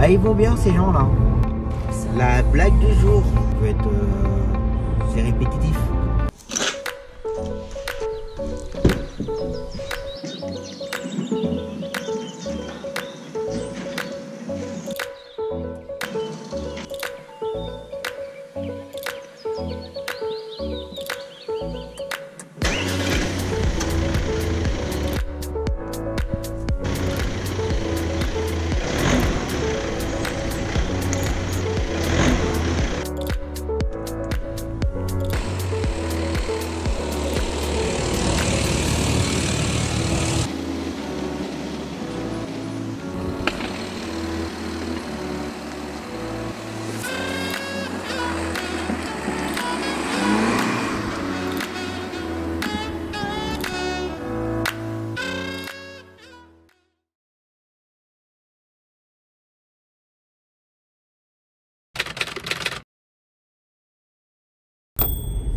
Ah, ils vont bien ces gens-là. La blague du jour peut être... c'est répétitif.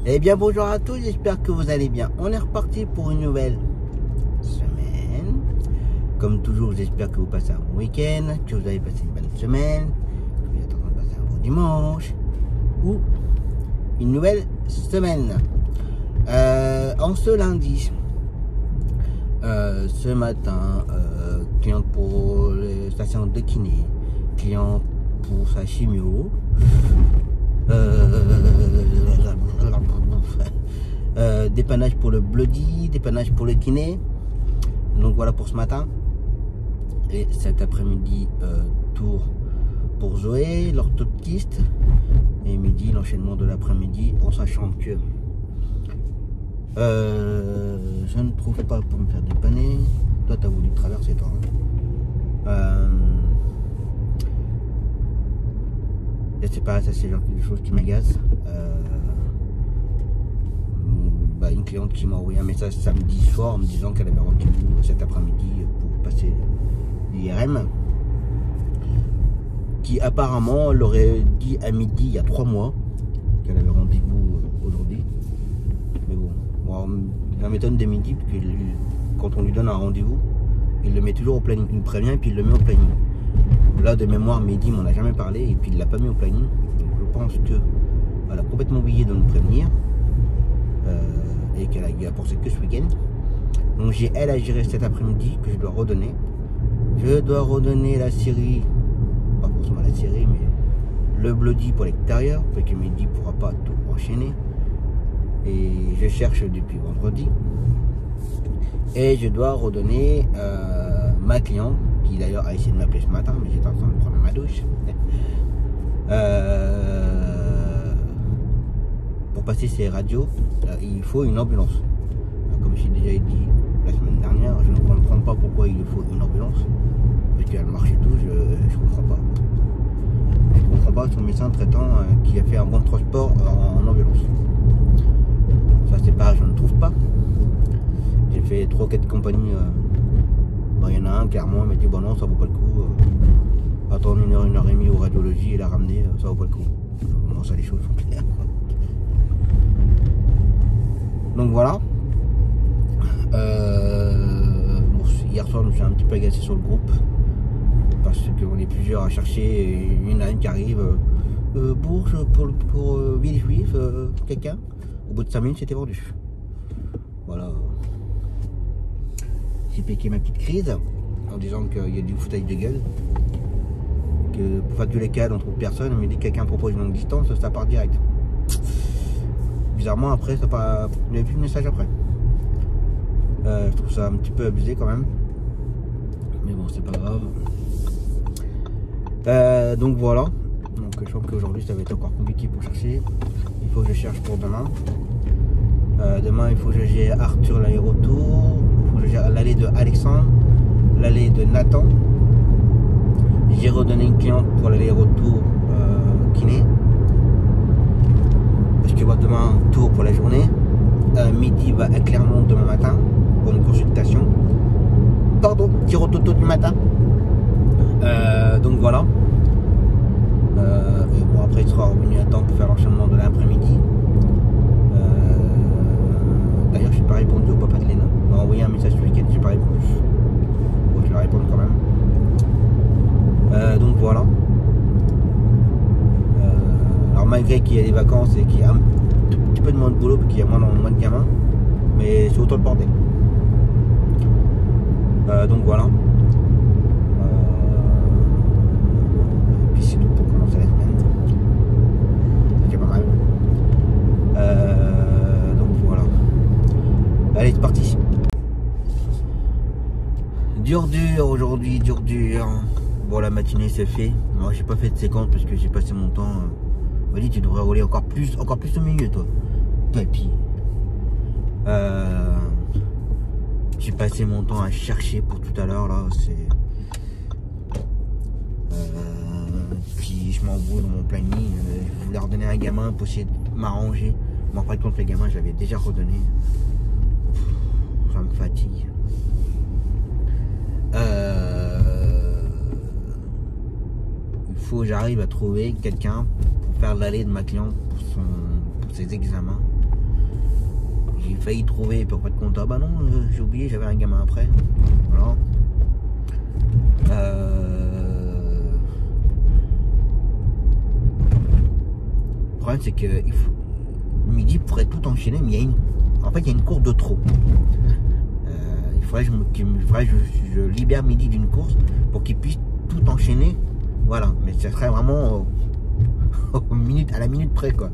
Eh bien bonjour à tous, j'espère que vous allez bien. On est reparti pour une nouvelle semaine. Comme toujours, j'espère que vous passez un bon week-end, que vous avez passé une bonne semaine, que vous êtes en train de passer un bon dimanche ou une nouvelle semaine. En ce lundi, ce matin, cliente pour les stations de kiné, client pour sa chimio. Dépannage pour le bloody, dépannage pour le kiné. Donc voilà pour ce matin. Et cet après-midi, tour pour Zoé, l'orthoptiste. Et midi, l'enchaînement de l'après-midi, en sachant que je ne trouve pas pour me faire dépanner. Toi, t'as voulu traverser, toi. Je sais pas, ça c'est genre quelque chose qui m'agace. Une cliente qui m'a envoyé un message samedi soir en me disant qu'elle avait rendez-vous cet après-midi pour passer l'IRM, qui apparemment l'aurait dit à midi il y a 3 mois qu'elle avait rendez-vous aujourd'hui. Mais bon, moi, ça m'étonne des midi, parce que quand on lui donne un rendez-vous, il le met toujours au planning. Il me prévient et puis il le met au planning. Là de mémoire, midi m'en a jamais parlé et puis il l'a pas mis au planning. Donc je pense que elle a complètement oublié de nous prévenir. Et qu'elle a pensé que ce week-end. Donc j'ai elle à gérer cet après-midi que je dois redonner. Je dois redonner la série, pas forcément la série, mais le bloody pour l'extérieur, parce que midi pourra pas tout enchaîner. Et je cherche depuis vendredi. Et je dois redonner ma cliente, qui d'ailleurs a essayé de m'appeler ce matin, mais j'étais en train de prendre ma douche. Pour passer ces radios, il faut une ambulance. Comme j'ai déjà dit la semaine dernière, je ne comprends pas pourquoi il faut une ambulance, parce qu'elle marche et tout, je comprends pas. Je comprends pas son médecin traitant qui a fait un bon transport en ambulance. Ça c'est pas, je ne trouve pas. J'ai fait 3 ou 4 compagnies. Il y en a un clairement, il m'a dit bon non, ça vaut pas le coup. Attendre 1 heure, 1 heure et demie aux radiologies et la ramener, ça vaut pas le coup. Bon, ça les choses sont claires. Donc voilà. Bon, hier soir je me suis un petit peu agacé sur le groupe parce qu'on est plusieurs à chercher et il y en a une qui arrive pour Ville Juif, quelqu'un. Au bout de 5 minutes c'était vendu. Voilà. J'ai piqué ma petite crise en disant qu'il y a du foutage de gueule, que pour faire tous les cas on trouve personne, mais dès que quelqu'un propose une longue distance ça part direct. Bizarrement après ça pas, il n'y avait plus de message après. Je trouve ça un petit peu abusé quand même, mais bon c'est pas grave. Donc voilà, donc je pense qu'aujourd'hui ça va être encore compliqué pour chercher. Il faut que je cherche pour demain. Demain il faut que je gère Arthur l'aller-retour, il faut que je gère l'allée de Alexandre, l'allée de Nathan. J'ai redonné une cliente pour l'aller-retour kiné, parce que moi demain tour pour la journée. Midi va à Clermont demain matin pour une consultation. Pardon, petit rototo du matin. Donc voilà. Et bon après il sera revenu à temps pour faire l'enchaînement de l'après-midi. D'ailleurs je n'ai pas répondu au papa de Léna. Il m'a envoyé un message ce week-end, j'ai pas répondu. Bon je vais répondre quand même. Donc voilà. malgré qu'il y ait des vacances et qu'il y a un petit peu de moins de boulot, qu'il y a moins de gamins, mais c'est autant le bordel. Donc voilà. Puis c'est tout pour commencer la semaine. C'est pas mal. Donc voilà. Allez, c'est parti. Dur aujourd'hui, dur. Bon, la matinée c'est fait. Moi j'ai pas fait de séquence parce que j'ai passé mon temps. Vas-y, tu devrais rouler encore plus au milieu, toi. Papy. J'ai passé mon temps à chercher pour tout à l'heure là. C'est. Puis je m'embrouille dans mon planning. Je voulais redonner à un gamin pour essayer de m'arranger. Mais en fin de compte, les gamins, je l'avais déjà redonné. Ça me fatigue. Il faut que j'arrive à trouver quelqu'un pour faire l'aller de ma cliente pour ses examens. J'ai failli trouver, puis en fait compte, ah bah non, j'ai oublié, j'avais un gamin après. Voilà. Le problème c'est que midi pourrait tout enchaîner, mais en fait il y a une course de trop. Il faudrait que je libère midi d'une course pour qu'il puisse tout enchaîner. Voilà, mais ça serait vraiment à la minute près quoi.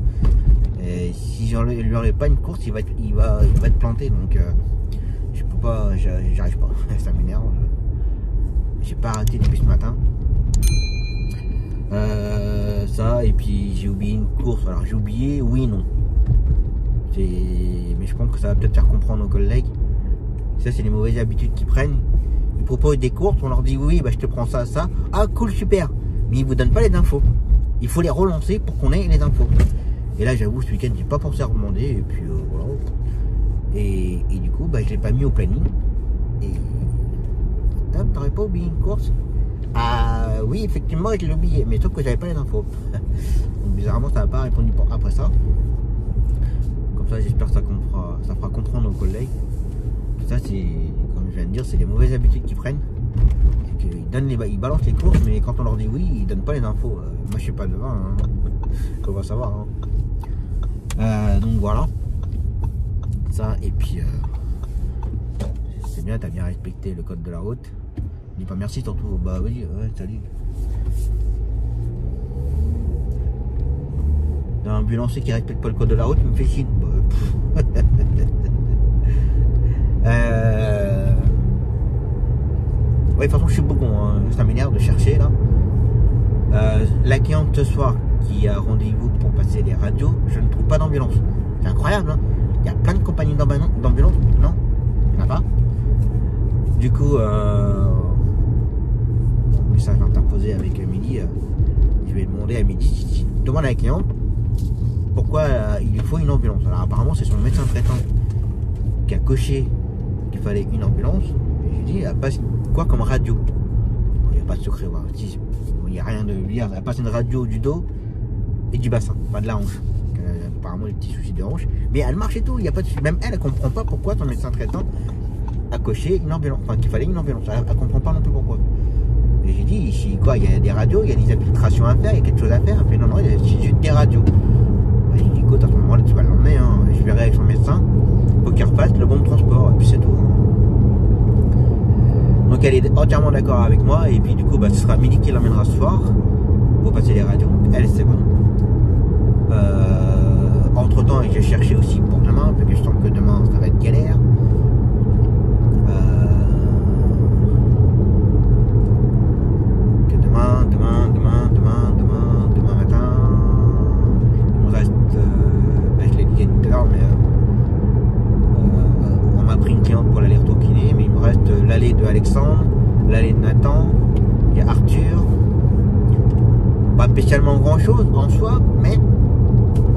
Et si je lui enlève pas une course, il va être planté. Donc je peux pas, j'arrive pas. Ça m'énerve. J'ai pas arrêté depuis ce matin. Ça, et puis j'ai oublié une course. Alors j'ai oublié, oui, non. Mais je pense que ça va peut-être faire comprendre aux collègues. Ça, c'est les mauvaises habitudes qu'ils prennent. Ils proposent des courses, on leur dit oui, bah je te prends ça, ça. Ah cool, super. Mais ils vous donnent pas les infos. Il faut les relancer pour qu'on ait les infos. Et là, j'avoue, ce week-end, j'ai pas pensé à demander. Et puis voilà. Et du coup, bah je l'ai pas mis au planning. Et t'aurais pas oublié une course? Ah oui, effectivement, je l'ai oublié, mais sauf que j'avais pas les infos. Donc bizarrement, ça n'a pas répondu après ça. Comme ça, j'espère que ça fera comprendre aux collègues. Ça, c'est, comme je viens de dire, c'est les mauvaises habitudes qu'ils prennent. Ils balancent les courses, mais quand on leur dit oui, ils donnent pas les infos. Moi, je suis pas devant, hein. On va savoir. Hein. Donc voilà. Ça, et puis c'est bien, t'as bien respecté le code de la route. Dis pas merci surtout. Bah oui, ouais, salut. Un ambulancier qui respecte pas le code de la route, il me fait chier. Ouais, de toute façon, je suis beaucoup, hein. Ça m'énerve de chercher là. La cliente ce soir qui a rendez-vous pour passer les radios, je ne trouve pas d'ambulance. C'est incroyable, hein. Il y a plein de compagnies d'ambulance, non? Il n'y en a pas. Du coup, message interposé avec midi. Je vais demander à midi, demande à la cliente pourquoi il lui faut une ambulance. Alors apparemment c'est son médecin traitant qui a coché qu'il fallait une ambulance. Et j'ai dit, elle passe quoi comme radio? Il n'y a pas de secret, voilà. Il n'y a rien de lire. Elle passe une radio du dos et du bassin, pas de la hanche. Apparemment des petits soucis de hanche. Mais elle marche et tout, il y a pas de... Même elle comprend pas pourquoi son médecin traitant a coché une ambulance. Enfin qu'il fallait une ambulance. Elle comprend pas non plus pourquoi. Et j'ai dit, ici quoi, il y a des radios, il y a des infiltrations à faire, il y a quelque chose à faire. Elle fait non, c'est juste des radios. J'ai dit, écoute, à ce moment-là, tu vas l'emmener, hein. Je verrai avec son médecin pour qu'il refasse le bon de transport, et puis c'est tout. Donc elle est entièrement d'accord avec moi, et puis du coup, bah, ce sera Midi qui l'emmènera ce soir pour passer les radios. Elle, c'est bon. Entre temps, j'ai cherché aussi pour demain, parce que je sens que demain, ça va être galère. Demain matin, il me reste, je l'ai dit tout à l'heure, mais on m'a pris une cliente pour l'aller-retour kiné, mais il me reste l'aller de Alexandre, l'aller de Nathan, il y a Arthur, pas spécialement grand chose en soi, mais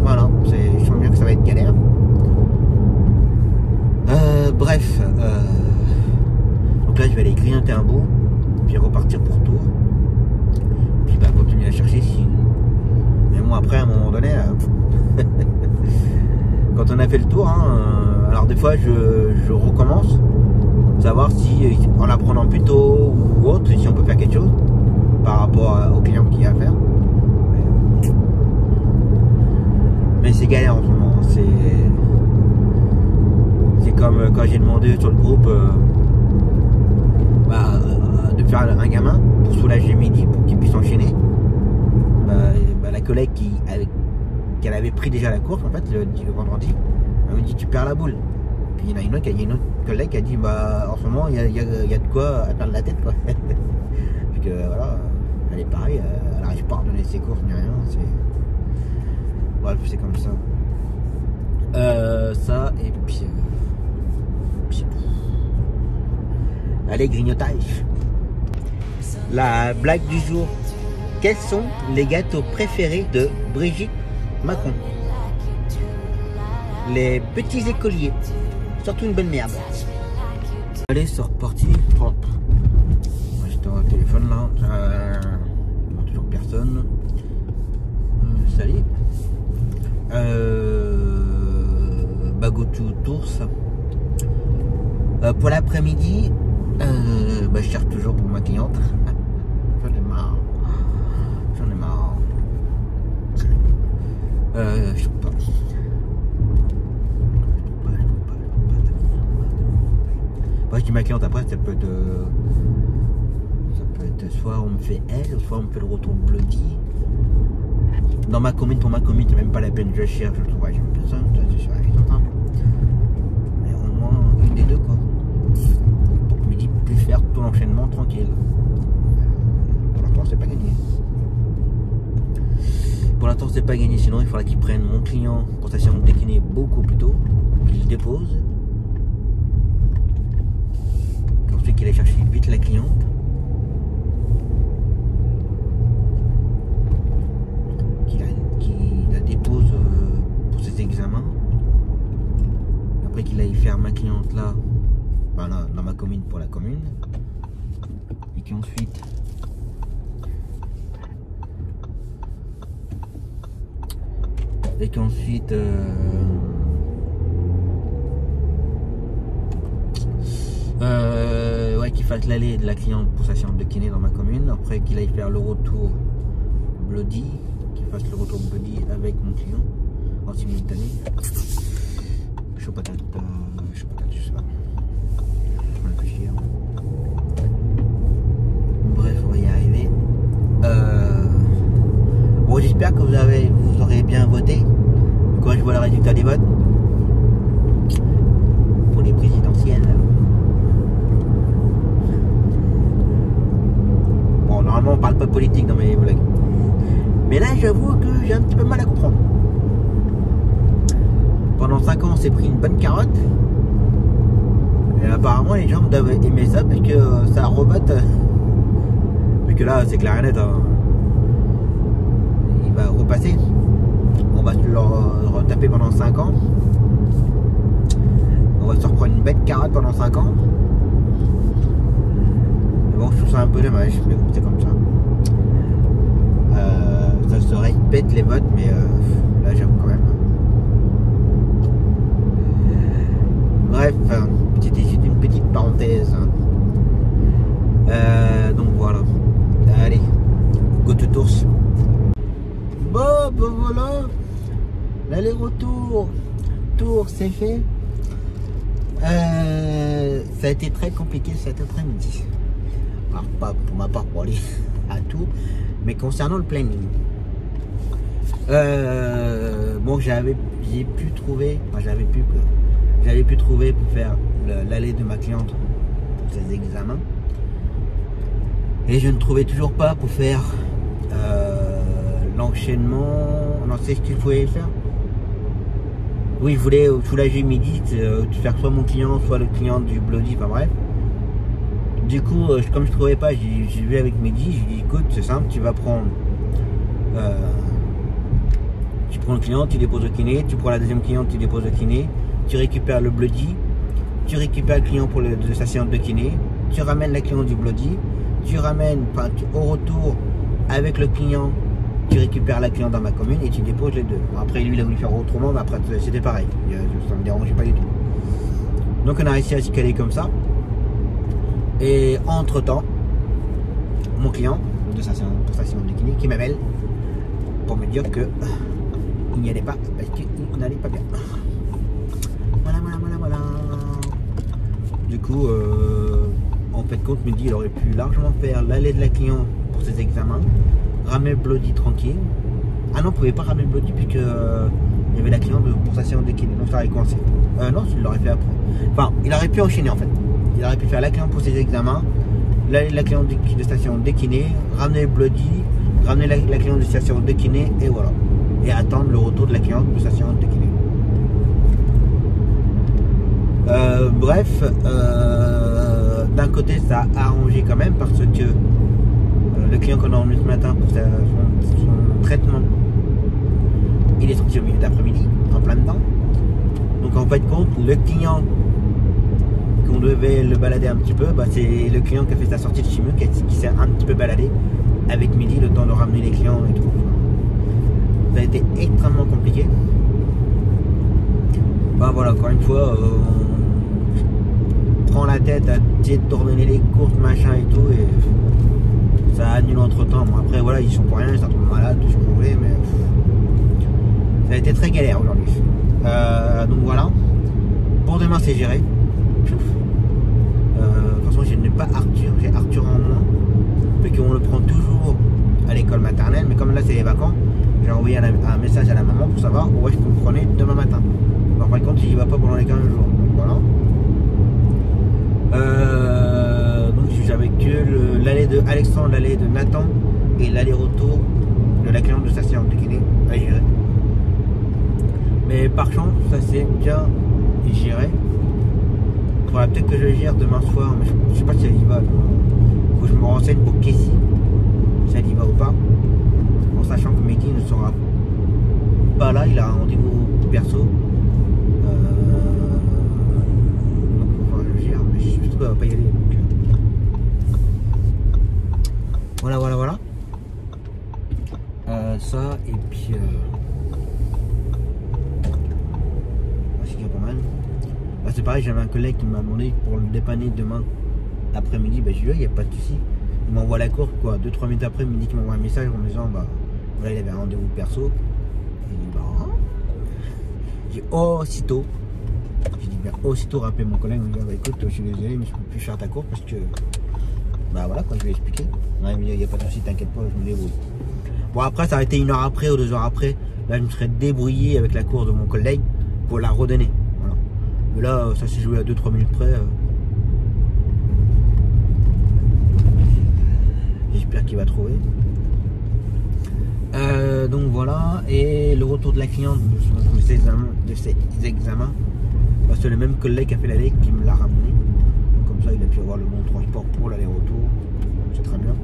voilà, je sens bien que ça va être galère. Bref, donc là je vais aller grignoter un bout, puis repartir pour Tours. Puis bah continuer à chercher si. Mais moi après à un moment donné, quand on a fait le tour, hein, alors des fois je recommence, savoir si en la prenant plus tôt ou autre, si on peut faire quelque chose par rapport au client qui a à faire. Mais c'est galère en ce moment. C'est comme quand j'ai demandé sur le groupe de faire un gamin pour soulager Mehdi pour qu'il puisse enchaîner. La collègue qu'elle avait pris déjà la course en fait le vendredi, elle me dit tu perds la boule. Puis il y en a une autre collègue qui a dit en ce moment il y a de quoi à perdre la tête quoi. Puis que voilà, elle est pareille, elle n'arrive pas à redonner ses courses ni rien. Bref, c'est comme ça. Ça et puis c'est tout. Allez, grignotage. La blague du jour. Quels sont les gâteaux préférés de Brigitte Macron? Les petits écoliers. Surtout une bonne merde. Allez, c'est reparti. Hop. J'étais au téléphone là. Toujours personne. Salut. Go to Tours. Pour l'après-midi, je cherche toujours pour ma cliente. J'en ai marre. Je sais pas. Moi je dis ma cliente, après ça peut être soit on me fait elle, soit on me fait le retour bloody. Dans ma commune, pour ma commune, c'est même pas la peine, je cherche, je trouve, j'aime personne, c'est sûr, mais au moins une des deux quoi. Pour que Mehdi puisse faire tout l'enchaînement tranquille. Pour l'instant c'est pas gagné. Pour l'instant c'est pas gagné, sinon il faudra qu'il prenne mon client pour sa séance de kiné beaucoup plus tôt, qu'il se dépose. Ensuite qu'il aille chercher vite la cliente. Qu'il la dépose pour ses examens. Après qu'il aille faire ma cliente là, dans ma commune pour la commune. Et qu'ensuite qu'il fasse l'aller de la cliente pour sa séance de kiné dans ma commune. Après qu'il aille faire le retour bloody, qu'il fasse le retour bloody avec mon client en simultané. Chaud patate, je sais pas. Je vais réfléchir. Bref, on va y arriver. Bon, j'espère que vous aurez bien voté. Quand je vois le résultat des votes pour les présidentielles. Bon, normalement on parle pas de politique dans mes vlogs, mais là j'avoue que j'ai un petit peu mal à comprendre. Pendant 5 ans on s'est pris une bonne carotte, et apparemment les gens doivent aimer ça parce que ça revote. Mais que là c'est clair et net, hein. Il va repasser. On va se le retaper pendant 5 ans. On va se reprendre une bête carotte pendant 5 ans. Mais bon, je trouve ça un peu dommage, mais bon, c'est comme ça. Ça se répète les votes, mais là j'aime quand même. Bref, c'était juste une petite parenthèse. Donc voilà. Allez, go to Tours. Bon, ben voilà. L'aller-retour. Tours, c'est fait. Ça a été très compliqué cet après-midi. Alors, pas pour ma part pour aller à Tours, mais concernant le planning. Bon, j'avais pu trouver pour faire l'aller de ma cliente pour ses examens. Et je ne trouvais toujours pas pour faire l'enchaînement. Non, c'est ce qu'il fallait faire. Oui, je voulais soulager Mehdi, faire soit mon client, soit le client du bloody, enfin bref. Du coup, comme je trouvais pas, j'ai vu avec Mehdi, j'ai dit écoute, c'est simple, tu vas prendre tu prends le client, tu déposes au kiné, tu prends la deuxième cliente, tu déposes au kiné, tu récupères le bloody, tu récupères le client pour de sa séance de kiné, tu ramènes la cliente du bloody, tu ramènes au retour avec le client, tu récupères la cliente dans ma commune et tu déposes les deux. Bon, après lui il a voulu faire autrement, mais après c'était pareil, ça me dérangeait pas du tout. Donc on a réussi à s'y caler comme ça. Et entre temps, mon client de sa séance de kiné qui m'appelle pour me dire que il n'y allait pas parce qu'il n'allait pas bien. Voilà. Du coup, en fait compte, Mehdi il aurait pu largement faire l'allée de la cliente pour ses examens, ramener le bloody tranquille. Ah non, on pouvait pas ramener le bloody puisque il y avait la cliente pour sa séance de kiné, donc ça aurait coincé. Non, il l'aurait fait après. Enfin, il aurait pu enchaîner en fait. Il aurait pu faire la cliente pour ses examens, l'allée de la cliente de station de kiné, ramener le bloody, ramener la cliente de station de kiné et voilà. Et attendre le retour de la cliente de station de kiné. Bref, d'un côté ça a arrangé quand même parce que le client qu'on a emmené ce matin pour son traitement, il est sorti au milieu d'après-midi, en plein dedans. Donc en fait compte, le client qu'on devait le balader un petit peu, bah, c'est le client qui a fait sa sortie de chimio qui s'est un petit peu baladé avec Mehdi le temps de ramener les clients et tout. Ça a été extrêmement compliqué. Bah voilà, encore une fois, on prend la tête à essayer de tourner les courses, machin et tout, et ça annule entre temps. Bon, après voilà, ils sont pour rien, ils sont tombés malades, tout ce que vous voulez, mais ça a été très galère aujourd'hui. Donc voilà, pour demain c'est géré. De toute façon, je n'ai pas Arthur, j'ai Arthur en moins, mais qu'on le prend toujours à l'école maternelle, mais comme là c'est les vacances, j'ai envoyé un message à la maman pour savoir où est-ce qu'on le prenait demain matin. En fin de compte, il n'y va pas pendant les 15 jours. Donc voilà. Donc j'avais que l'allée de Alexandre, l'allée de Nathan et l'aller-retour de la cliente de sa séance de kiné à gérer. Mais par chance, ça s'est bien géré. Il faudra peut-être que je gère demain soir, mais je ne sais pas si elle y va. Il faut que je me renseigne pour Casey, si elle y va ou pas. En sachant que Mehdi ne sera pas là, il a un rendez-vous perso. Donc il faudra que je gère, mais je suis sûr qu'elle ne va pas y aller. Donc, voilà. Ça, et puis c'est pas mal. Bah, c'est pareil, j'avais un collègue qui m'a demandé pour le dépanner demain après-midi. Bah, je lui ai dit, il n'y a pas de souci. Il m'envoie la course, quoi. 2-3 minutes après, il me dit qu'il m'envoie un message en me disant, bah, voilà, il avait un rendez-vous perso. J'ai dit, bah, hein. J'ai aussitôt rappelé mon collègue, il me dit, bah, écoute, je suis désolé, mais je peux plus faire ta course parce que, bah, voilà, quoi, je lui ai expliqué. Ouais, il me dit, il n'y a pas de souci, t'inquiète pas, je me débrouille. Bon, après, ça a été 1 heure après ou 2 heures après. Là, je me serais débrouillé avec la course de mon collègue pour la redonner. Voilà. Mais là, ça s'est joué à 2-3 minutes près. J'espère qu'il va trouver. Donc voilà. Et le retour de la cliente de ses examens, bah, c'est le même collègue qui a fait l'aller qui me l'a ramené. Donc, comme ça, il a pu avoir le bon transport pour l'aller-retour. C'est très bien.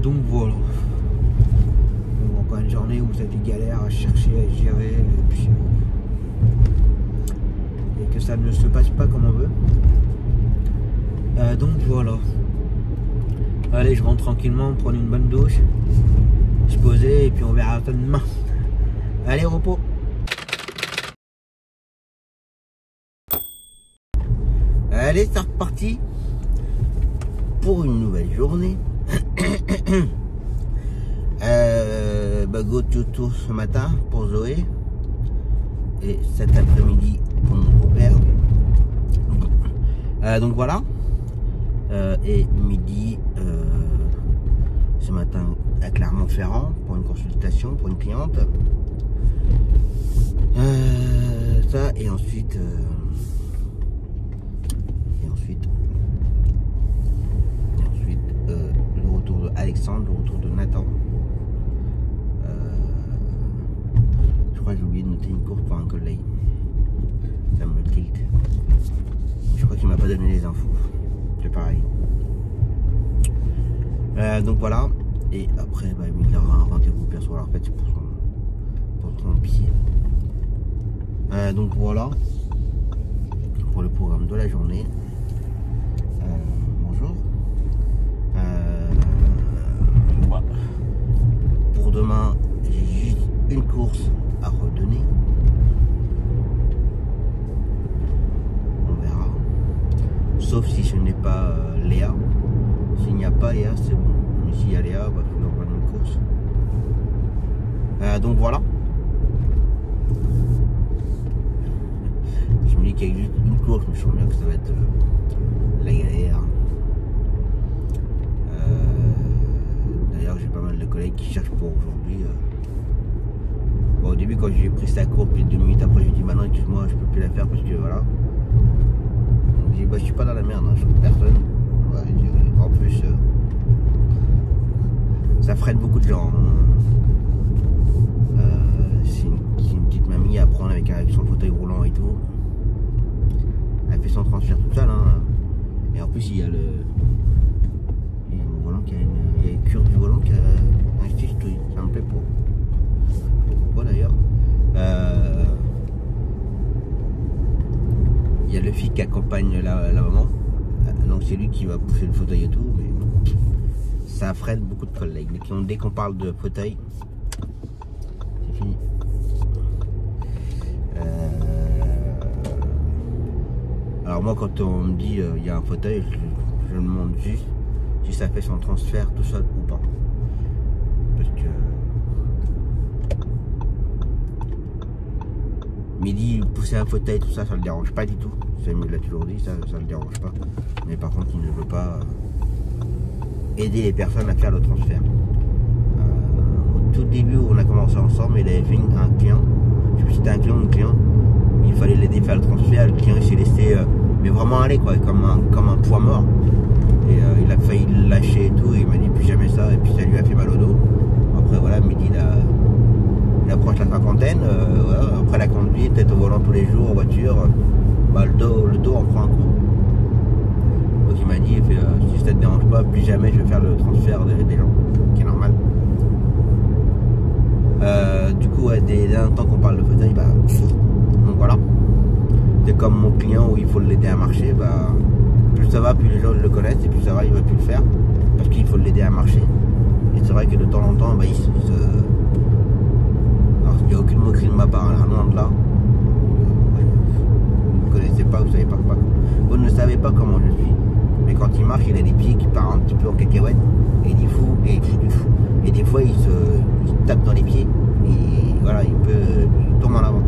Donc voilà. Donc, encore une journée où ça a été galère à chercher, à gérer, et que ça ne se passe pas comme on veut. Donc voilà. Allez, je rentre tranquillement, prendre une bonne douche, se poser et puis on verra ça demain. Allez, repos. Allez, c'est reparti pour une nouvelle journée. Go to tour ce matin pour Zoé et cet après-midi pour mon beau-père. Donc voilà. Et midi ce matin à Clermont-Ferrand pour une consultation pour une cliente. Ça et ensuite le retour de Alexandre, le retour de Nathan. Je crois que j'ai oublié de noter une course pour un collègue. Ça me tilt. Je crois qu'il m'a pas donné les infos. C'est pareil. Donc voilà. Et après, bah, il aura un rendez-vous perso. Alors en fait, c'est pour son pied. Donc voilà. Pour le programme de la journée. Bonjour. Pour demain, j'ai juste une course à redonner. On verra. Sauf si ce n'est pas Léa. S'il n'y a pas Léa, c'est bon. Mais s'il y a Léa, il faut que j'envoie une course. Donc voilà. Je me dis qu'il y a juste une course, je me sens bien que ça va être la galère. D'ailleurs, j'ai pas mal de collègues qui cherchent pour aujourd'hui. Bon, au début, quand j'ai pris sa course, puis 2 minutes après, j'ai dit maintenant, excuse-moi, je peux plus la faire parce que voilà. Donc, j'ai dit, bah, je suis pas dans la merde, hein, je trouve personne. Ouais, en plus, ça freine beaucoup de gens. C'est une petite mamie à prendre avec son fauteuil roulant et tout. Elle fait son transfert toute seule. Hein. Et en plus, il y a le volant qui a il y a une cure du volant qui a un stitch. Ça me plaît pas. Pourquoi d'ailleurs. Il y a le fils qui accompagne la maman. Donc c'est lui qui va pousser le fauteuil et tout. Mais ça freine beaucoup de collègues. Dès qu'on parle de fauteuil, c'est fini. Alors moi, quand on me dit il y a un fauteuil, je me demande juste si ça fait son transfert tout seul ou pas. Parce que Mehdi, pousser un fauteuil, tout ça, ça le dérange pas du tout. Samuel l'a toujours dit, ça le dérange pas. Mais par contre, il ne veut pas aider les personnes à faire le transfert. Au tout début où on a commencé ensemble, il avait fait un client. Je sais plus si c'était un client ou une client. Il fallait l'aider à faire le transfert. Le client il s'est laissé mais vraiment aller quoi, comme un poids mort. Et il a failli le lâcher et tout. Et il m'a dit plus jamais ça. Et puis ça lui a fait mal au dos. Après voilà, Mehdi il approche la cinquantaine. Voilà, après la conduite, peut-être au volant tous les jours en voiture, bah, le dos en prend un coup. Donc il m'a dit, si ça te dérange pas, plus jamais je vais faire le transfert des gens, qui est normal. Du coup, ouais, dès un temps qu'on parle de fauteuil, bah, donc voilà. C'est comme mon client où il faut l'aider à marcher, bah, plus ça va, plus les gens le connaissent, et plus ça va, il va plus le faire, parce qu'il faut l'aider à marcher. Et c'est vrai que de temps en temps, bah, alors il n'y a aucune moquerie de ma part, là, loin de là. Vous ne connaissez pas, vous savez pas quoi. Vous ne savez pas comment je suis. Mais quand il marche, il a des pieds qui partent un petit peu en cacahuète. Et il est fou, et il fait du fou. Et des fois, il se tape dans les pieds. Et voilà, il tombe en avant.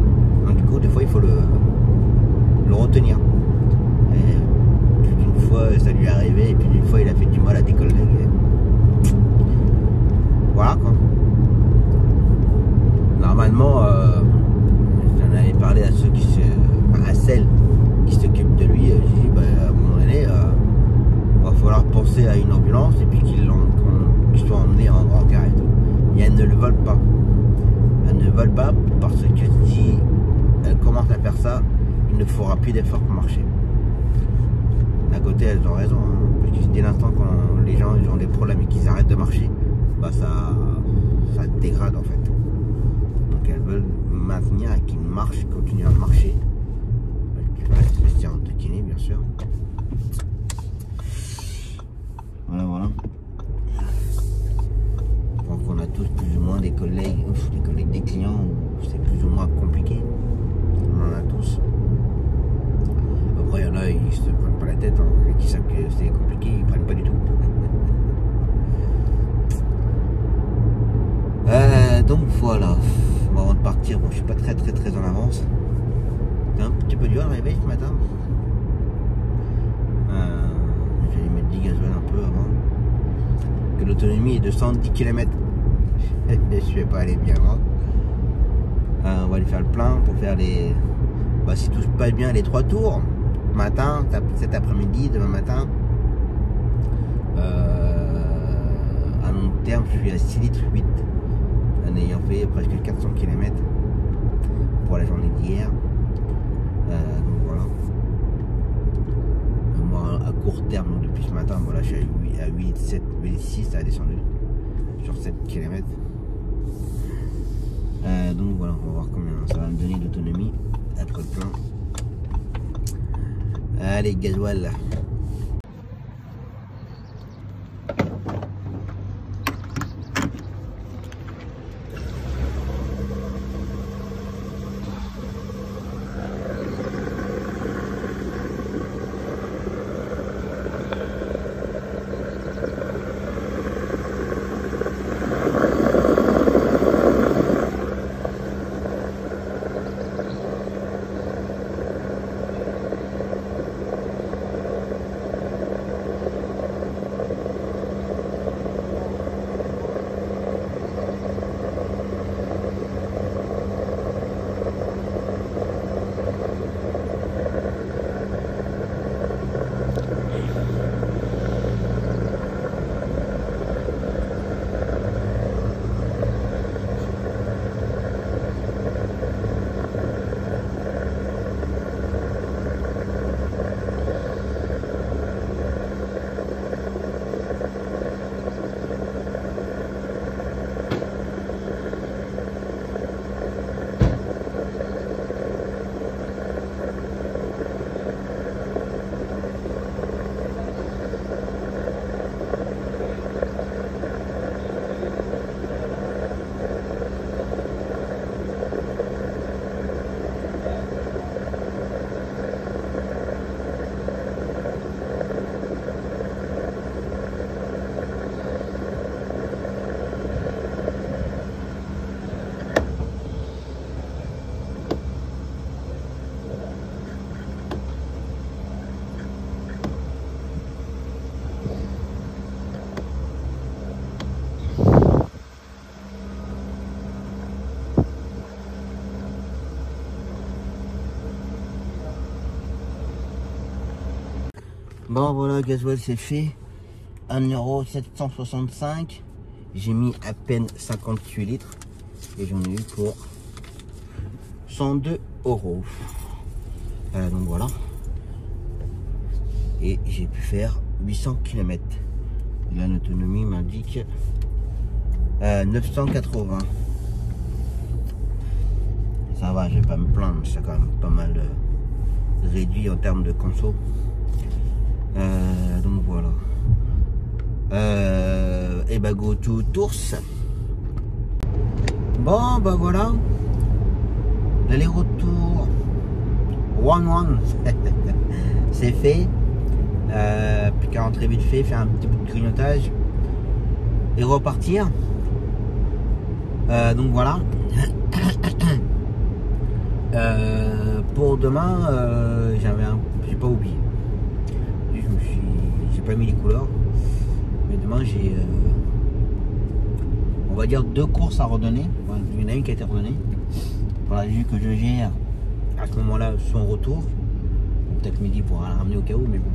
Donc du coup, des fois, il faut le retenir. Et plus d'une fois, ça lui est arrivé. Et puis d'une fois, il a fait du mal à des collègues. Voilà quoi. Normalement, j'en avais parlé à ceux à celles qui s'occupent de lui. J'ai dit, bah, à un moment donné, va falloir penser à une ambulance et puis qu'ils soient emmenés en brancard et tout. Et elles ne le veulent pas. Elles ne veulent pas parce que si elles commencent à faire ça, il ne fera plus d'efforts pour marcher. D'un côté, elles ont raison. Hein, parce que dès l'instant quand les gens ils ont des problèmes et qu'ils arrêtent de marcher, bah ça dégrade en fait. Donc elles veulent maintenir et qu'ils marchent, continuent à marcher. Se faire de kiné bien sûr. Voilà. Donc on a tous plus ou moins des collègues, des clients où c'est plus ou moins compliqué. On en a tous. Après il y en a, ils se prennent pas la tête, hein, et qui savent que c'est compliqué, ils prennent pas du tout. Donc voilà. Bon, avant de partir, bon, je suis pas très en avance. J'ai un petit peu dur à réveiller ce matin. J'allais mettre 10 gasoil un peu avant. Que l'autonomie est de 110 km. Je vais pas aller bien loin. On va aller faire le plein pour faire les. Bah, si tout se passe bien, les 3 tours. Matin, cet après-midi, demain matin. À long terme, je suis à 6 litres 8. En ayant fait presque 400 km pour la journée d'hier. Donc voilà. Moi à court terme, donc depuis ce matin, voilà, je suis à 8,7, 8,6, ça a descendu sur 7 km. Donc voilà, on va voir combien ça va me donner d'autonomie après le plein. Allez, gasoil là. Bon voilà, gasoil c'est fait. 1,765 €. J'ai mis à peine 58 litres. Et j'en ai eu pour 102 €. Donc voilà. Et j'ai pu faire 800 km. Là l'autonomie m'indique 980. Ça va, je vais pas me plaindre, c'est quand même pas mal réduit en termes de conso. Donc voilà. Et bah go to Tours. Bon bah voilà. L'aller-retour 1-1 c'est fait. Plus qu'à rentrer vite fait, faire un petit peu de grignotage et repartir. Donc voilà. Pour demain, j'ai pas oublié. J'ai pas mis les couleurs. Mais demain j'ai on va dire 2 courses à redonner. Il y en a une qui a été redonnée. Voilà, vu que je gère à ce moment-là son retour. Peut-être midi pour la ramener au cas où, mais bon.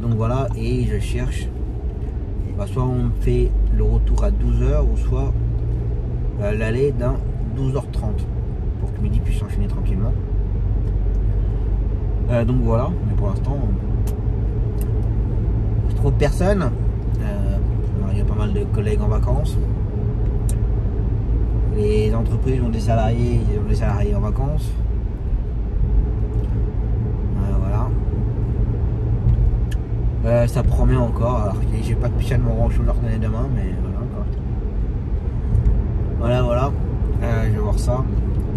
Donc voilà, et je cherche. Soit on fait le retour à 12 h ou soit l'aller dans 12h30 pour que midi puisse enchaîner tranquillement. Donc voilà, mais pour l'instant je trouve personne. Il y a pas mal de collègues en vacances. Les entreprises ont des salariés, en vacances. Voilà. Ça promet encore. Alors j'ai pas spécialement grand chose à leur donner demain, mais voilà quoi. Voilà. Je vais voir ça.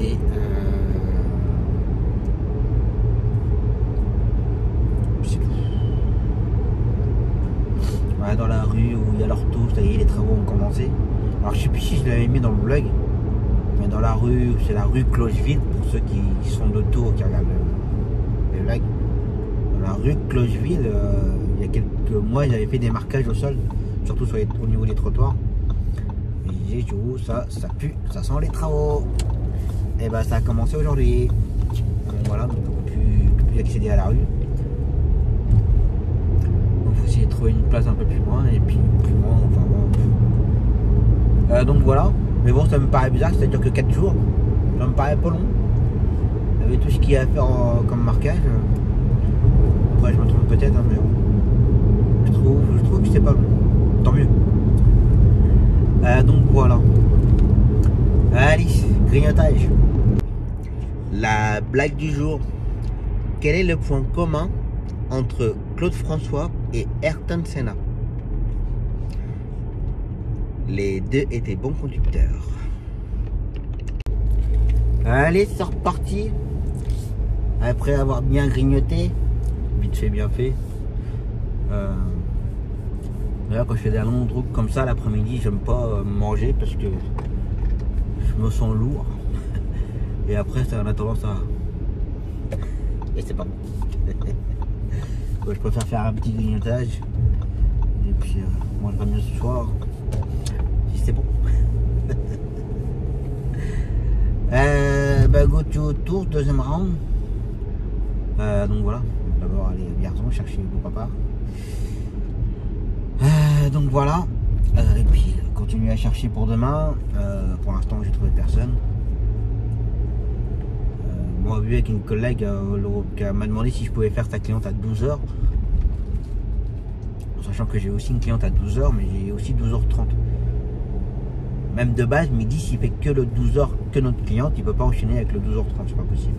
Et c'est tout. Voilà, dans la rue où il y a leur tour, ça y est, les travaux ont commencé. Alors je sais plus si je l'avais mis dans le vlog, mais dans la rue, c'est la rue Clocheville pour ceux qui sont de Tours, qui regardent les vlogs. Dans la rue Clocheville, il y a quelques mois, j'avais fait des marquages au sol, surtout au niveau des trottoirs. Et je disais, ça pue, ça sent les travaux. Et bah ça a commencé aujourd'hui. Donc voilà, donc on peut plus accéder à la rue. Donc il faut essayer de trouver une place un peu plus loin, et puis plus loin, enfin bon. Donc voilà, mais bon, ça me paraît bizarre, c'est-à-dire que 4 jours, ça me paraît pas long. Avec tout ce qu'il y a à faire comme marquage. Après, je me trompe peut-être, hein, mais bon. Je trouve que c'est pas long. Tant mieux. Donc voilà. Allez, grignotage. La blague du jour. Quel est le point commun entre Claude François et Ayrton Senna? Les deux étaient bons conducteurs. Allez, c'est reparti. Après avoir bien grignoté, vite fait, bien fait. D'ailleurs, quand je fais des longs trucs comme ça l'après-midi, j'aime pas manger parce que je me sens lourd. Et après, ça a tendance à... Et c'est pas bon. Je préfère faire un petit grignotage. Et puis, moi, je vais mieux ce soir. Si c'est bon. Bah, go to Tours, deuxième round. Donc voilà. D'abord, aller à Vierzon chercher mon papa. Donc voilà. Et puis, continuer à chercher pour demain. Pour l'instant, j'ai trouvé personne. Moi, vu avec une collègue qui m'a demandé si je pouvais faire sa cliente à 12 h. Sachant que j'ai aussi une cliente à 12 h, mais j'ai aussi 12h30. Même de base, midi, s'il fait que le 12 h que notre cliente, il peut pas enchaîner avec le 12h30, c'est pas possible.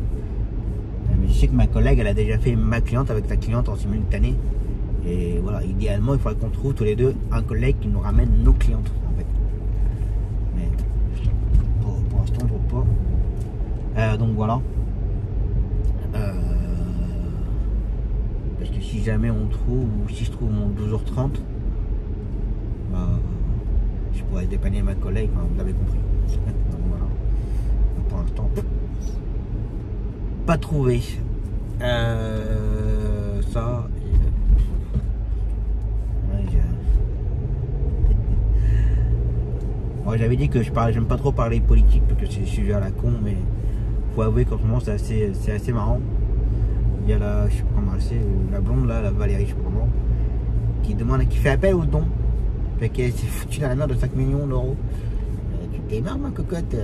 Mais je sais que ma collègue, elle a déjà fait ma cliente avec sa cliente en simultané. Et voilà, idéalement, il faudrait qu'on trouve tous les deux un collègue qui nous ramène nos clientes, en fait. Mais pour l'instant, je trouve pas. Donc voilà. Parce que si jamais on trouve, ou si je trouve mon 12h30, bah, je pourrais dépanner ma collègue, hein, vous l'avez compris. Donc voilà. Donc pour l'instant, pas trouvé. Ça. Moi, j'avais dit que j'aime pas trop parler politique parce que c'est sujet à la con, mais faut avouer qu'en ce moment c'est assez marrant. il y a la, je sais pas comment c'est, la blonde là, la Valérie, je sais pas comment, qui fait appel au don. Fait qu'elle s'est foutue dans la merde de 5 millions d'euros. Tu te démerdes, ma cocotte.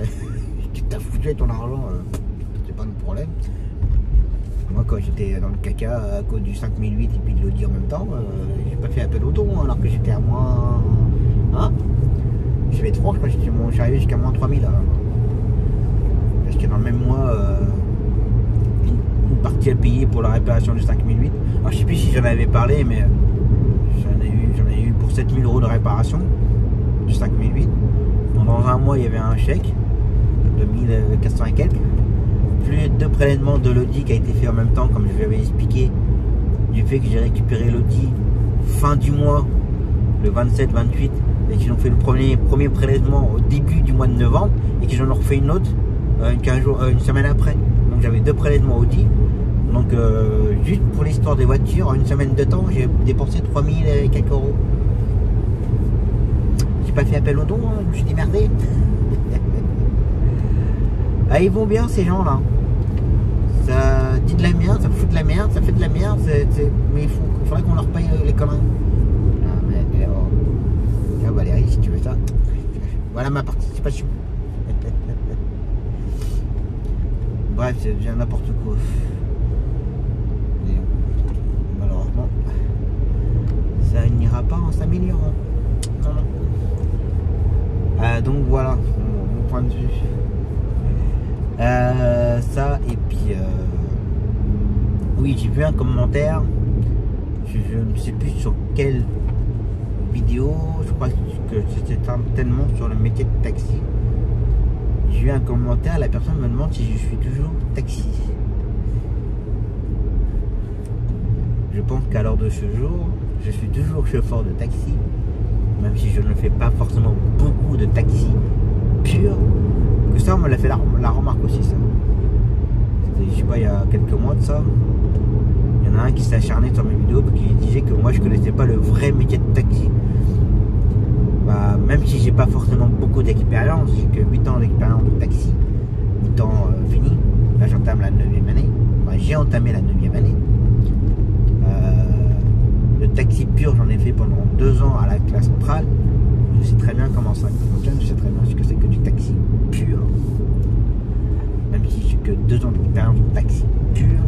Tu t'as foutu avec ton argent, c'est pas notre problème. Moi, quand j'étais dans le caca à cause du 5008 et puis de l'Audi en même temps, j'ai pas fait appel au don alors que j'étais à moins. Hein? Je vais être franc, je crois que je suis arrivé jusqu'à moins 3000. Hein. Parce que dans le même mois, une partie à payer pour la réparation du 5008. Alors, je sais plus si j'en avais parlé, mais j'en ai eu pour 7000 € de réparation du 5008. Donc, dans un mois, il y avait un chèque de 1400 et quelques. Plus 2 prélèvements de l'Audi qui a été fait en même temps, comme je vous avais expliqué, du fait que j'ai récupéré l'Audi fin du mois, le 27-28, et qu'ils ont fait le premier prélèvement au début du mois de novembre, et qu'ils en ont refait une autre une semaine après. Donc j'avais 2 prélèvements Audi. Donc juste pour l'histoire des voitures, en une semaine de temps, j'ai dépensé 3000 et quelques euros. J'ai pas fait appel au don, hein, je me suis démerdé. Ah, ils vont bien ces gens-là. Ça dit de la merde, ça fout de la merde, ça fait de la merde, mais il faudrait qu'on leur paye les conneries. Ah mais tiens Valérie, si tu veux ça. Voilà ma participation. Bref, c'est déjà n'importe quoi. Et malheureusement, ça n'ira pas en s'améliorant. Non, non. Donc voilà, mon point de vue. Ça et puis oui, j'ai vu un commentaire, je ne sais plus sur quelle vidéo, je crois que c'était certainement sur le métier de taxi. J'ai eu un commentaire, la personne me demande si je suis toujours taxi. Je pense qu'à l'heure de ce jour, je suis toujours chauffeur de taxi, même si je ne fais pas forcément beaucoup de taxi pur. Que ça, on me l'a fait la remarque aussi, ça. C'était, je sais pas, il y a quelques mois de ça. Il y en a un qui s'est acharné sur mes vidéos parce qu'il disait que moi je connaissais pas le vrai métier de taxi. Bah, même si j'ai pas forcément beaucoup d'expérience, j'ai que 8 ans d'expérience de taxi, 8 ans fini. Là j'entame la 9e année. Enfin, j'ai entamé la 9e année. Le taxi pur, j'en ai fait pendant 2 ans à la classe centrale. Je sais très bien comment ça fonctionne, je sais très bien ce que c'est que du taxi pur. Même si j'ai que 2 ans d'expérience de taxi pur,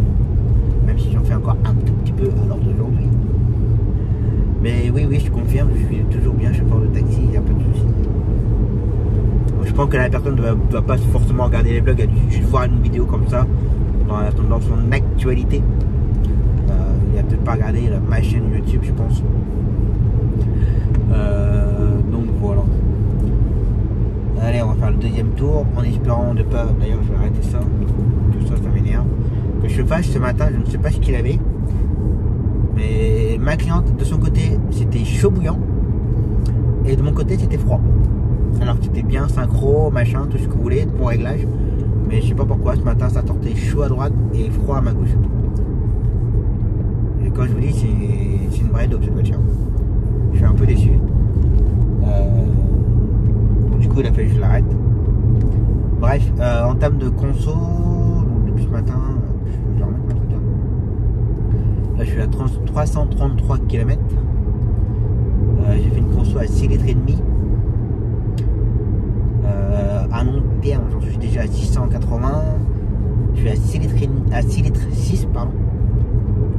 même si j'en fais encore un tout petit peu à l'heure d'aujourd'hui. Mais oui, je confirme, je suis toujours bien chauffeur de taxi, il n'y a pas de souci. Je pense que la personne ne doit pas forcément regarder les blogs, elle a dû juste voir une vidéo comme ça dans son actualité. Il n'a peut-être pas regardé ma chaîne YouTube, je pense. Donc voilà. Allez, on va faire le deuxième tour en espérant de pas. D'ailleurs, je vais arrêter ça. Tout ça, ça m'énerve. Que je fasse ce matin, je ne sais pas ce qu'il avait. Mais ma cliente, de son côté, c'était chaud bouillant. Et de mon côté, c'était froid. Alors que c'était bien synchro, machin, tout ce que vous voulez, bon réglage. Mais je sais pas pourquoi, ce matin, ça sortait chaud à droite et froid à ma gauche. Et quand je vous dis, c'est une vraie dope cette voiture. Je suis un peu déçu. Du coup, il a fallu que je l'arrête. Bref, en termes de conso, depuis ce matin, je vais remettre ma truc là. Là, je suis à 333 km. J'ai fait une conso à 6 litres et demi. À long terme, j'en suis déjà à 680. Je suis à 6 litres et demi, à 6 litres 6, pardon.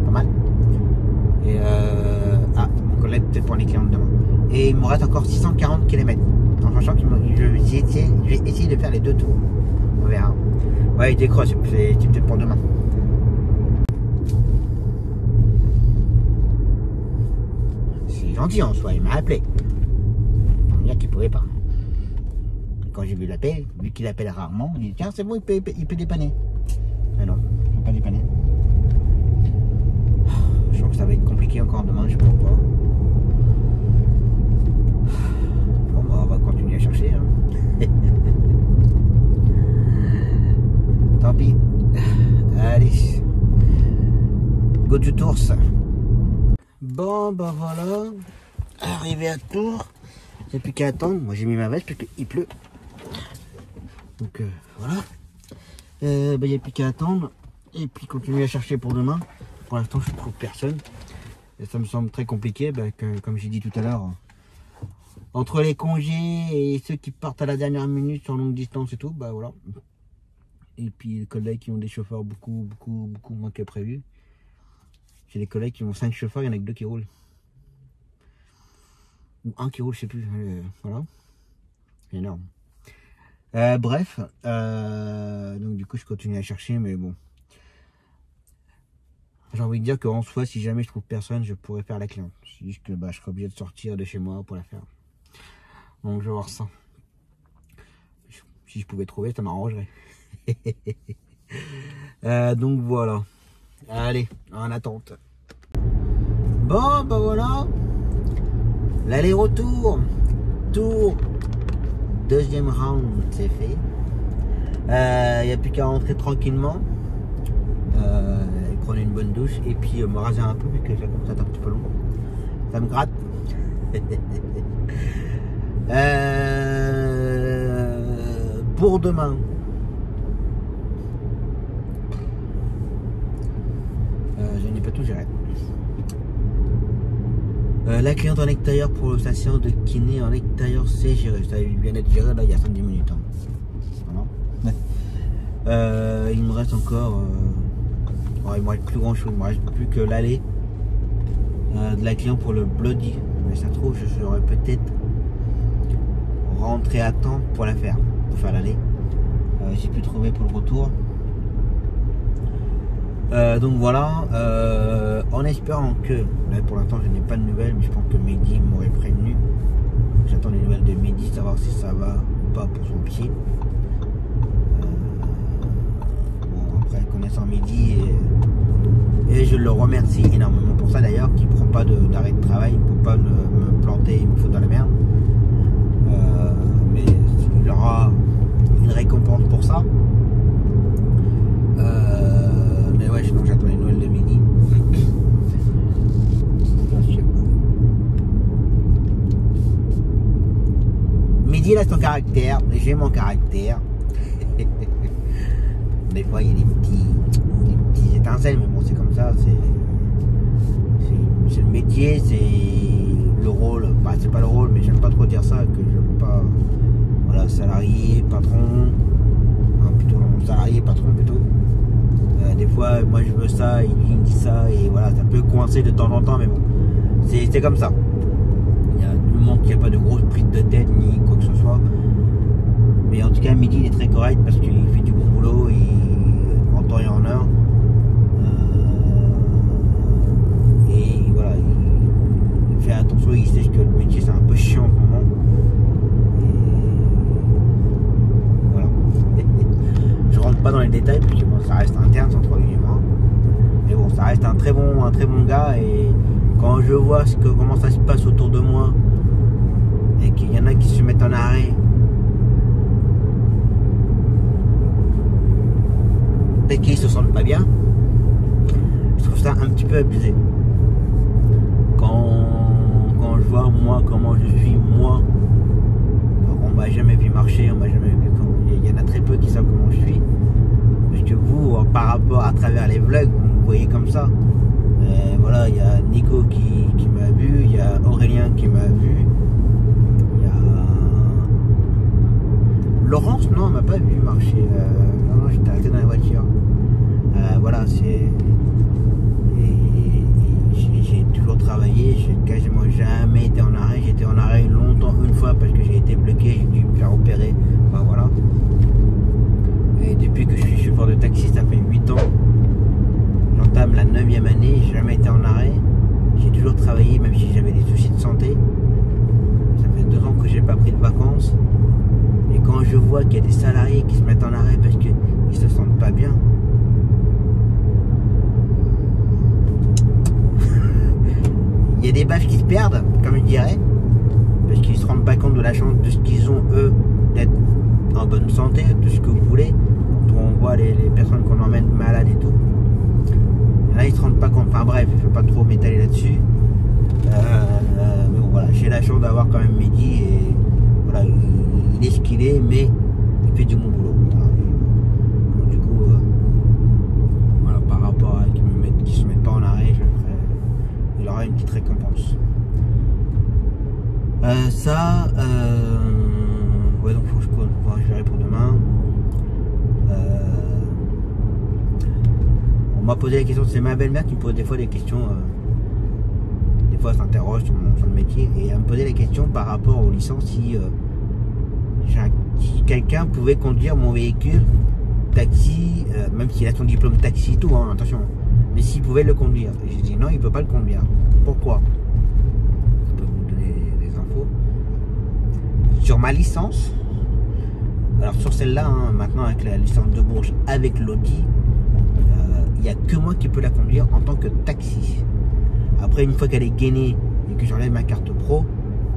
Pas mal. Et mon collègue peut-être pour les clients de demain. Et il me reste encore 640 km. En sachant que je vais essayer de faire les 2 tours. On verra. Ouais, il décroche, c'est peut-être pour demain. C'est gentil en soi, il m'a appelé. On va dire qu'il pouvait pas. Quand j'ai vu l'appel, vu qu'il appelle rarement, il dit tiens c'est bon, il peut dépanner. Mais non, il ne peut pas dépanner. Je pense que ça va être compliqué encore demain, je sais pas pourquoi. Bon bah on va continuer à chercher. Hein. Tant pis. Allez. Go to Tours. Bon bah voilà. Arrivé à Tours. Il n'y a plus qu'à attendre. Moi j'ai mis ma veste parce qu'il pleut. Donc voilà. Il n'y a plus qu'à attendre. et puis continuer à chercher pour demain. Pour l'instant, je ne trouve personne. Et ça me semble très compliqué, comme j'ai dit tout à l'heure. Entre les congés et ceux qui partent à la dernière minute sur longue distance et tout, bah voilà. Et puis les collègues qui ont des chauffeurs beaucoup moins que prévu. J'ai des collègues qui ont 5 chauffeurs, il y en a que 2 qui roulent. Ou 1 qui roule, je sais plus. Voilà. C'est énorme. Bref. Donc du coup, je continue à chercher, mais bon. J'ai envie de dire qu'en soi, si jamais je trouve personne, je pourrais faire la cliente. C'est juste que je serai obligé de sortir de chez moi pour la faire. Donc je vais voir ça. Si je pouvais trouver, ça m'arrangerait. Donc voilà. Allez, en attente. Bon, bah voilà. L'aller-retour. Tour. Deuxième round, c'est fait. Il n'y a plus qu'à rentrer tranquillement. Prendre une bonne douche et puis me raser un peu vu que ça commence à être un petit peu long. Ça me gratte. Pour demain. Je n'ai pas tout géré. La cliente en extérieur pour sa séance de kiné en extérieur, c'est géré. Ça vient d'être géré là il y a 5-10 minutes. Hein. Voilà. Il me reste encore. Il me reste plus grand chose. Il me reste plus que l'aller de la cliente pour le bloody. Mais ça se trouve, je serais peut-être rentré à temps pour la faire. Pour faire l'aller. J'ai pu trouver pour le retour. Donc voilà, en espérant que, là pour l'instant je n'ai pas de nouvelles, mais je pense que Mehdi m'aurait prévenu. J'attends les nouvelles de Mehdi, savoir si ça va ou pas pour son pied. Bon, après connaissant Mehdi, et je le remercie énormément pour ça d'ailleurs, qu'il ne prend pas d'arrêt de travail pour pas me planter et me foutre dans la merde. Mais il aura une récompense pour ça. Mais ouais, sinon j'attends les nouvelles de Mehdi. Mehdi il a son caractère, j'ai mon caractère. Des fois il y a des petits étincelles, mais bon c'est comme ça, c'est le métier, c'est le rôle. Bah c'est pas le rôle, mais j'aime pas trop dire ça, que j'aime pas. Voilà, salarié, patron, plutôt salarié, patron plutôt. Des fois, moi je veux ça, il me dit ça, et voilà, ça peut coincer de temps en temps, mais bon, c'est comme ça. Il y a du moment qu'il n'y a pas de grosse prise de tête ni quoi que ce soit. Mais en tout cas, Mehdi il est très correct parce qu'il fait du bon boulot, en temps et en heure. Et voilà, il fait attention, il sait que le métier c'est un peu chiant en ce moment. Pas dans les détails parce que bon, ça reste interne entre lui et moi, mais bon ça reste un très bon gars, et quand je vois comment ça se passe autour de moi et qu'il y en a qui se mettent en arrêt et qu'ils se sentent pas bien, je trouve ça un petit peu abusé. Quand je vois moi comment je suis moi, on m'a jamais vu marcher, on m'a jamais vu il y en a très peu qui savent comment je suis. Parce que vous, par rapport à travers les vlogs, vous me voyez comme ça. Voilà, il y a Nico qui m'a vu, il y a Aurélien qui m'a vu, il y a Laurence, non, elle m'a pas vu marcher. Non, j'étais arrêté dans la voiture. Voilà, j'ai toujours travaillé, j'ai quasiment jamais été en arrêt. J'étais en arrêt longtemps, une fois parce que j'ai été bloqué, j'ai dû me faire opérer. Enfin voilà. Et depuis que je suis chauffeur de taxi, ça fait 8 ans. J'entame la 9e année, j'ai jamais été en arrêt. J'ai toujours travaillé, même si j'avais des soucis de santé. Ça fait 2 ans que j'ai pas pris de vacances. Et quand je vois qu'il y a des salariés qui se mettent en arrêt parce qu'ils se sentent pas bien, il y a des bâches qui se perdent, comme je dirais, parce qu'ils se rendent pas compte de la chance de ce qu'ils ont eux d'être en bonne santé, tout ce que vous voulez. Quand on voit les personnes qu'on emmène malades et tout, et là ils se rendent pas compte. Enfin bref, je ne veux pas trop m'étaler là-dessus. Mais bon, voilà, j'ai la chance d'avoir quand même Mehdi, et voilà, il est ce qu'il est, mais il fait du bon boulot. Voilà. Donc, du coup, aura une petite récompense. Ouais, donc faut que je verrai pour demain. On m'a posé la question, c'est ma belle-mère qui me pose des fois des questions. Des fois, elle s'interroge sur le métier et elle me posait la question par rapport aux licences si quelqu'un pouvait conduire mon véhicule taxi, même s'il a son diplôme taxi et tout, hein, attention, mais s'il pouvait le conduire. Et j'ai dit non, il ne peut pas le conduire. Pourquoi? Je peux vous donner des infos. Sur ma licence, alors sur celle-là, hein, maintenant avec la licence de Bourges avec l'Audi, il n'y a que moi qui peux la conduire en tant que taxi. Après, une fois qu'elle est gainée et que j'enlève ma carte pro,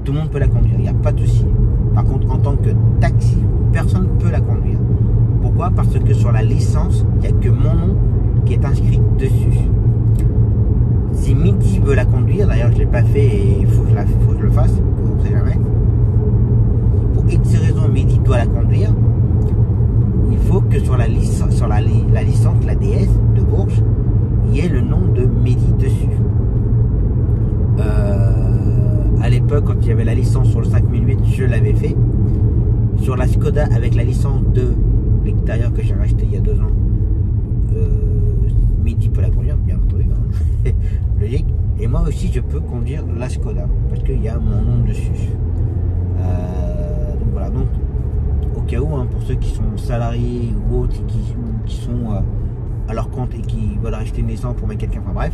tout le monde peut la conduire, il n'y a pas de souci. Par contre, en tant que taxi, personne ne peut la conduire. Pourquoi? Parce que sur la licence, il n'y a que mon nom qui est inscrit dessus. Si Midi veut la conduire, d'ailleurs je ne l'ai pas fait et il faut que je le fasse, on ne sait jamais. Pour X raisons, Midi doit la conduire. Il faut que sur la licence, la DS de Bourges, il y ait le nom de Midi dessus. À l'époque, quand il y avait la licence sur le 5008, je l'avais fait. Sur la Skoda, avec la licence de l'extérieur que j'ai racheté il y a 2 ans, Midi peut la conduire, bien entendu, hein. Logique. Et moi aussi, je peux conduire la Skoda parce qu'il y a mon nom dessus. Donc voilà. Donc, au cas où, hein, pour ceux qui sont salariés ou autres, qui sont à leur compte et qui veulent acheter une licence pour mettre quelqu'un, enfin bref,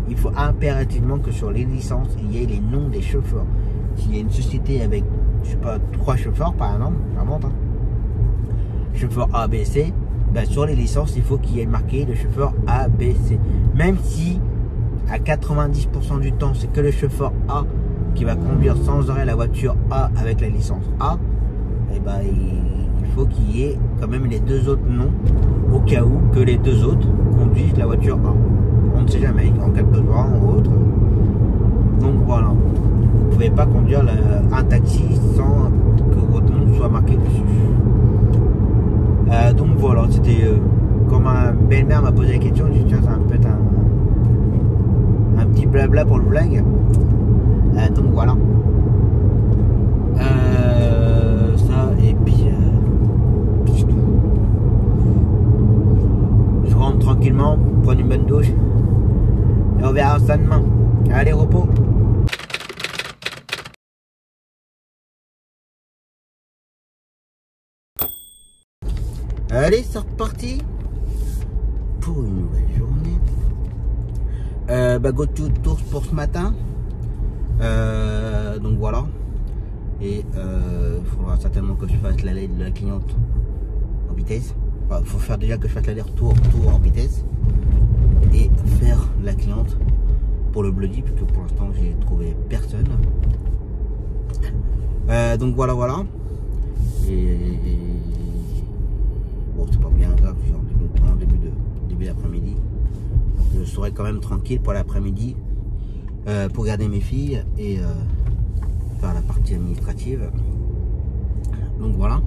il faut impérativement que sur les licences, il y ait les noms des chauffeurs. S'il y a une société avec, je sais pas, 3 chauffeurs par exemple, j'invente, hein, chauffeur A, B, C, ben sur les licences, il faut qu'il y ait marqué le chauffeur A, B, C. Même si à 90% du temps, c'est que le chauffeur A qui va conduire sans arrêt la voiture A avec la licence A, et ben il faut qu'il y ait quand même les 2 autres noms au cas où que les 2 autres conduisent la voiture A. On ne sait jamais, en cas de besoin ou autre. Donc voilà, vous ne pouvez pas conduire un taxi sans que votre nom soit marqué dessus. Donc voilà, c'était quand ma belle-mère m'a posé la question, j'ai dit tiens, ça va peut être un petit blabla pour le vlog. Donc voilà. Ça et puis c'est tout. Je rentre tranquillement, prendre une bonne douche et on verra ça demain. Allez, repos. Allez, c'est reparti pour une nouvelle journée. Go to tours pour ce matin. Donc voilà. Et il faudra certainement que je fasse l'aller de la cliente en vitesse. Enfin, il faut faire déjà que je fasse l'aller-retour en vitesse et faire la cliente pour le bloody, puisque pour l'instant j'ai trouvé personne. Donc voilà. Et bon, c'est pas bien grave, je suis en début d'après-midi. Je serai quand même tranquille pour l'après-midi pour garder mes filles et faire la partie administrative. Donc voilà.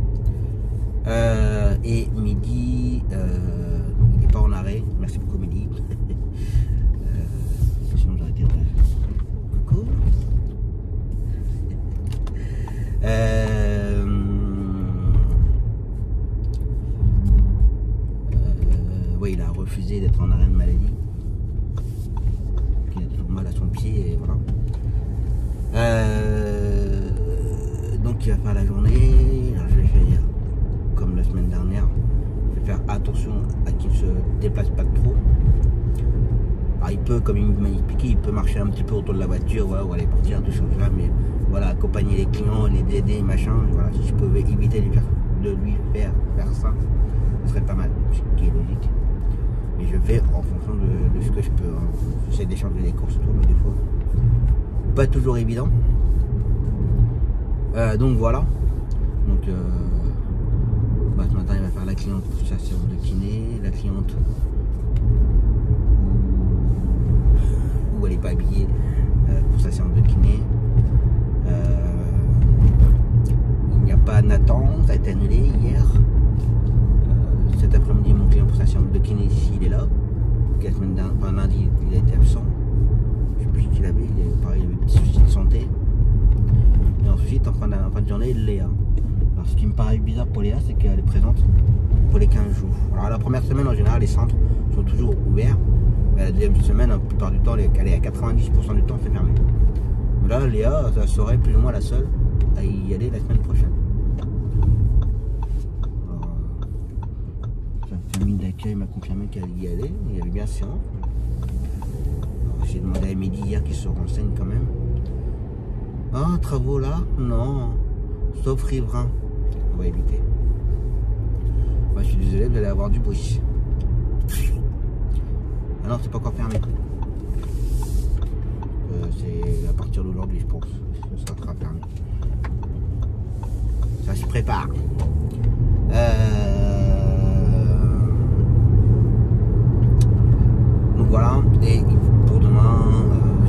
Et Midi, il n'est pas en arrêt. Merci beaucoup Midi. Sinon j'aurais été coucou. Oui, il a refusé d'être en arrêt de maladie. Il a toujours mal à son pied et voilà. Donc il va faire la journée. Alors, je vais faire comme la semaine dernière. Je vais faire attention à qu'il ne se déplace pas trop. Alors, il peut, comme il m'a expliqué, il peut marcher un petit peu autour de la voiture, voilà, ou aller partir, tout ça, mais voilà, accompagner les clients, les aider, machin. Voilà, si je pouvais éviter de lui faire ça, ce serait pas mal, ce qui est logique. Mais je fais en fonction de ce que je peux. Hein. J'essaie d'échanger les courses, tout, mais des fois, pas toujours évident. Donc voilà. Donc ce matin il va faire la cliente pour sa séance de kiné, la cliente où elle n'est pas habillée pour sa séance de kiné. Il n'y a pas Nathan, ça a été annulé hier. Cet après-midi mon client pour sa séance de kiné ici il est là. La semaine dernière, lundi il a été absent. Je sais plus qu'il en fin de journée, Léa. Alors ce qui me paraît bizarre pour Léa, c'est qu'elle est présente pour les 15 jours. Alors la première semaine, en général, les centres sont toujours ouverts. Mais la deuxième semaine, la plupart du temps, elle est à 90% du temps, c'est fermé. Mais là, Léa, ça serait plus ou moins la seule à y aller la semaine prochaine. La famille d'accueil m'a confirmé qu'elle y allait. Il y avait bien séance. J'ai demandé à Midi hier qu'il se renseigne quand même. Ah, travaux là? Non. Sauf riverain. On va éviter. Moi, je suis désolé, vous allez avoir du bruit. Ah non, c'est pas encore fermé. C'est à partir d'aujourd'hui, je pense. Ça sera fermé. Ça se prépare. Donc voilà. Et pour demain,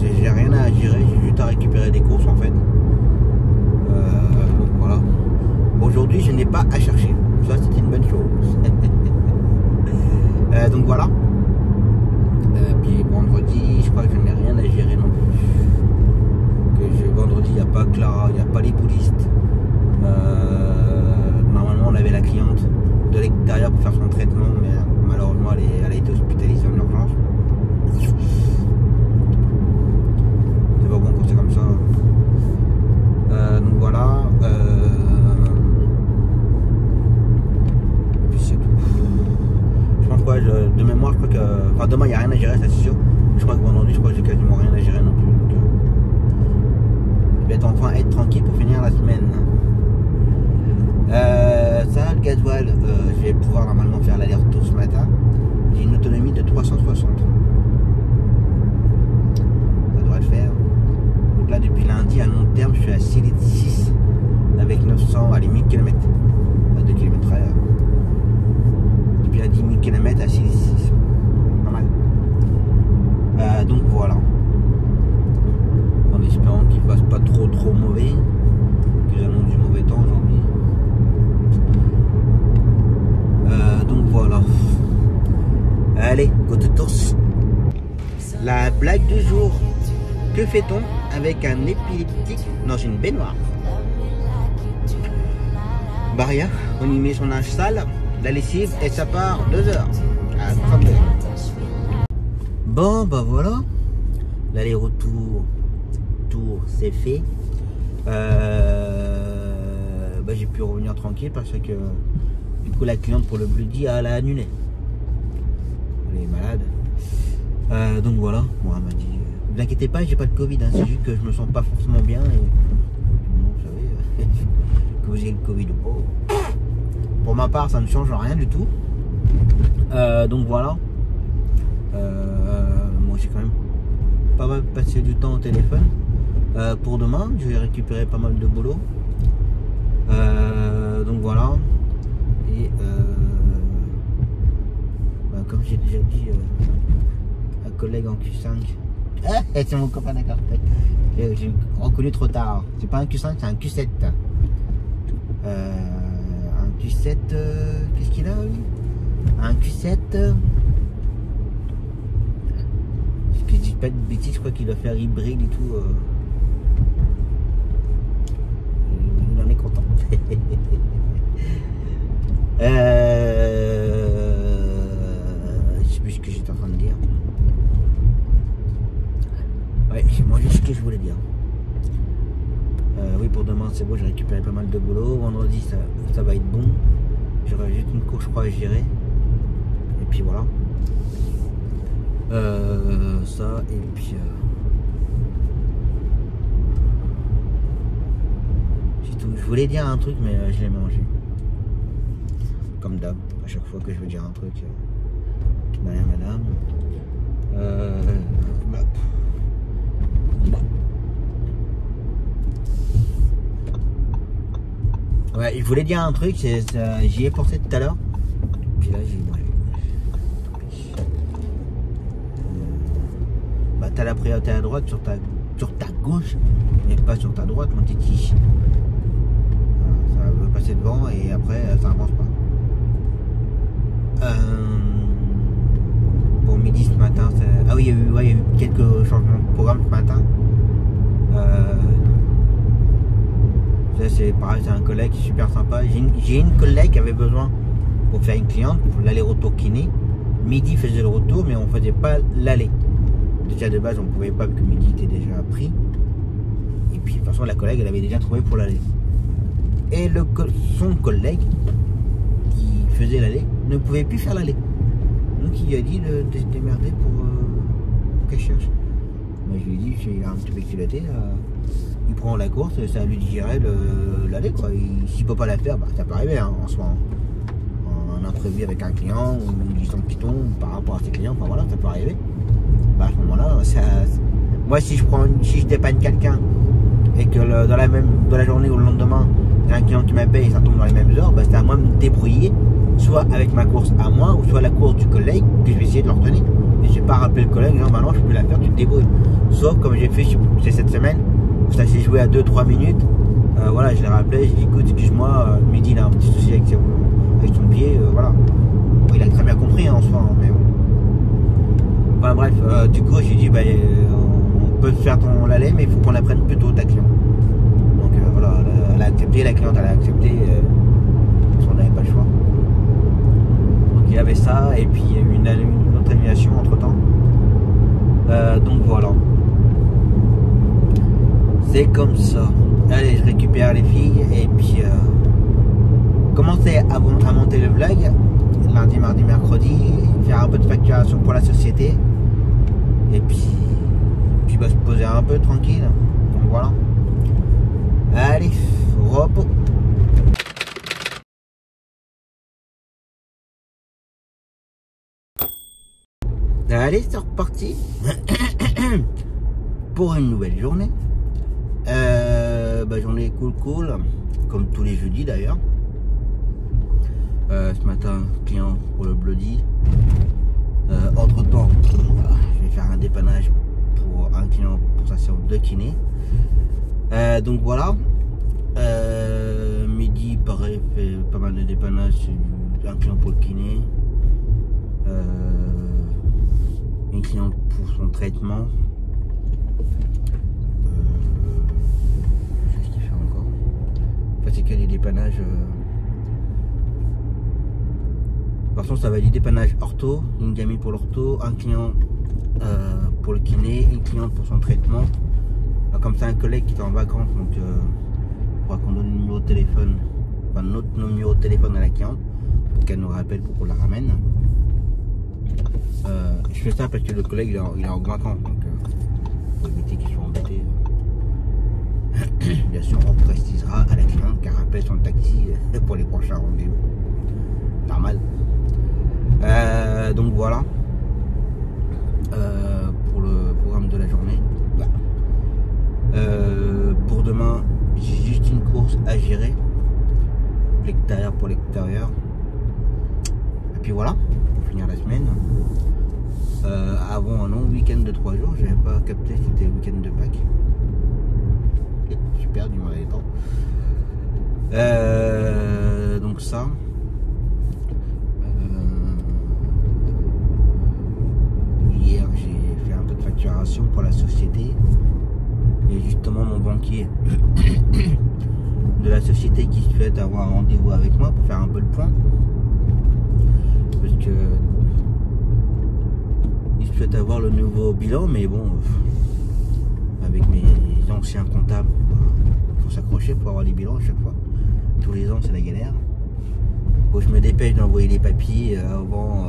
j'ai rien à gérer. J'ai juste à récupérer des courses en fait. Donc voilà. Aujourd'hui, je n'ai pas à chercher. Ça, c'est une bonne chose. Donc voilà. Puis vendredi, je crois que je n'ai rien à gérer non plus. Vendredi, il n'y a pas Clara, il n'y a pas les boulistes. Normalement, on avait la cliente de l'extérieur pour faire son traitement, mais malheureusement, elle a été hospitalisée en urgence. C'est pas bon quand c'est comme ça. Donc voilà. Et puis c'est tout. Je pense quoi, de mémoire, je crois que. Enfin, demain, il n'y a rien à gérer, ça c'est sûr. Je crois que vendredi, je crois que j'ai quasiment rien à gérer non plus. Donc, je vais enfin être tranquille pour finir la semaine. Ça, le gasoil, je vais pouvoir normalement faire l'aller-retour ce matin. J'ai une autonomie de 360. Ça devrait le faire. Donc là, depuis lundi, à long terme, je suis à 6,6 litres avec 900, allez, 1000 km. À 2 km/h. Depuis lundi, 1000 km à 6,6 litres. Pas mal. Donc voilà. En espérant qu'il fasse pas trop mauvais. Qu'ils annoncent du mauvais temps aujourd'hui. Donc voilà. Allez, go to tours. La blague du jour. Que fait-on avec un épileptique dans une baignoire? Bah rien, on y met son linge sale, la lessive et ça part 2 heures. À 32. Bon bah voilà. L'aller-retour c'est fait. Bah, j'ai pu revenir tranquille parce que du coup la cliente pour le bloody elle a annulé. Elle est malade. Donc voilà, bon, elle m'a dit ne vous inquiétez pas, j'ai pas de Covid, hein, c'est juste que je me sens pas forcément bien et vous savez que vous ayez le Covid ou pas. Pour ma part ça ne change rien du tout. Donc voilà. Moi j'ai quand même pas mal passé du temps au téléphone. Pour demain, je vais récupérer pas mal de boulot. Donc voilà. Et bah, comme j'ai déjà dit un collègue en Q5. Ah, c'est mon copain, d'accord. J'ai reconnu trop tard. C'est pas un Q5, c'est un Q7. Un Q7, qu'est-ce qu'il a lui? Un Q7. Je dis pas de bêtises, je crois qu'il doit faire hybride et tout. Il en est content. Je sais plus ce que j'étais en train de dire. Ouais, j'ai mangé ce que je voulais dire. Oui, pour demain c'est bon, j'ai récupéré pas mal de boulot. Vendredi ça va être bon. J'aurai juste une course, je crois, à gérer. Et puis voilà. Ça et puis c'est tout. Je voulais dire un truc mais je l'ai mangé comme d'hab. À chaque fois que je veux dire un truc madame ouais, je voulais dire un truc, j'y ai pensé tout à l'heure puis là j'ai mangé. Bah, t'as la priorité à droite sur ta gauche, mais pas sur ta droite, mon titi. Voilà, ça veut passer devant et après ça avance pas. Pour midi ce matin, ah oui, il y a eu quelques changements de programme ce matin. c'est pareil, c'est un collègue super sympa. J'ai une collègue qui avait besoin pour faire une cliente pour l'aller-retour kiné. Midi faisait le retour, mais on faisait pas l'aller. Déjà de base, on pouvait pas, parce que midi était déjà pris. Et puis de toute façon, la collègue, elle avait déjà trouvé pour l'aller. Et son collègue qui faisait l'aller ne pouvait plus faire l'aller. Donc il a dit de se démerder pour qu'elle cherche. Moi je lui ai dit, j'ai un petit peu d'activité, il prend la course, ça lui dirait l'aller quoi. S'il peut pas la faire, bah, ça peut arriver hein, en soi. Un imprévu avec un client ou une distance qui tombe par rapport à ses clients, enfin voilà, ça peut arriver. Bah, à ce moment-là, moi si je dépanne quelqu'un et que dans la journée ou le lendemain, il y a un client qui m'appelle et ça tombe dans les mêmes heures, bah, c'est à moi de me débrouiller, soit avec ma course à moi, ou soit la course du collègue, que je vais essayer de leur donner. Et je vais pas rappeler le collègue, non, bah non, je peux la faire, tu te débrouilles. Sauf comme j'ai fait cette semaine, ça s'est joué à 2-3 minutes. Voilà, je l'ai rappelé, je dis écoute, excuse-moi, Mehdi il a un petit souci avec son pied, voilà. Bon, il a très bien compris hein, en soi, hein, mais bon. Enfin bref, du coup j'ai dit bah, on peut faire l'aller, mais il faut qu'on la prenne plus tôt ta cliente. Donc voilà, elle a accepté, la cliente elle a accepté, parce qu'on n'avait pas le choix. Donc il y avait ça, et puis il y a eu une autre annulation entre temps. Donc voilà. C'est comme ça. Allez, je récupère les filles et puis commencer à monter le vlog. Lundi, mardi, mercredi, faire un peu de facturation pour la société. Et puis bah, se poser un peu tranquille. Donc voilà. Allez, repos. Allez, c'est reparti pour une nouvelle journée. Bah, journée cool, comme tous les jeudis d'ailleurs. Ce matin, client pour le Bloody. Entre temps, je vais faire un dépannage pour un client pour sa séance de kiné. Donc voilà. Midi, pareil, fait pas mal de dépannage. C'est un client pour le kiné. Une cliente pour son traitement. Qu'est-ce qu'il fait encore? Enfin, c'est que des dépannages. Par contre, ça va être du dépannage ortho, une gamine pour l'ortho, un client pour le kiné, une cliente pour son traitement. Comme ça, un collègue qui est en vacances, donc il faudra qu'on donne le numéro de téléphone, enfin notre numéro de téléphone à la cliente pour qu'elle nous rappelle pour qu'on la ramène. Je fais ça parce que le collègue il est en vacances, donc pour éviter qu'il soit embêté. Bien sûr, on précisera à la cliente qu'elle rappelle son taxi pour les prochains rendez-vous. Normal. Donc voilà pour le programme de la journée. Pour demain, j'ai juste une course à gérer, l'extérieur pour l'extérieur. Et puis voilà, pour finir la semaine. Avant un long week-end de 3 jours, j'avais pas capté si c'était le week-end de Pâques. Super du mal temps. Donc ça. Hier j'ai fait un peu de facturation pour la société. Et justement mon banquier de la société qui souhaite avoir un rendez-vous avec moi pour faire un peu le point. Parce que il souhaite avoir le nouveau bilan, mais bon, avec mes anciens comptables, il faut s'accrocher pour avoir les bilans à chaque fois. Tous les ans c'est la galère. Faut que je me dépêche d'envoyer les papiers avant,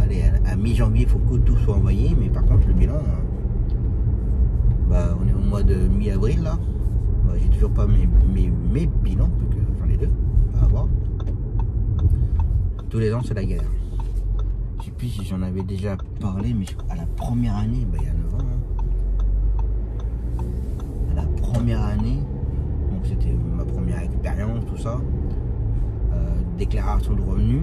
allez, à mi-janvier, il faut que tout soit envoyé, mais par contre le bilan, bah, on est au mois de mi-avril là, bah, j'ai toujours pas mes bilans, parce que j'en ai 2 à avoir. Tous les ans c'est la galère. Je sais plus si j'en avais déjà parlé, mais à la première année, bah, il y a 9 ans, hein. À la première année, donc c'était ma première expérience, tout ça. Déclaration de revenus,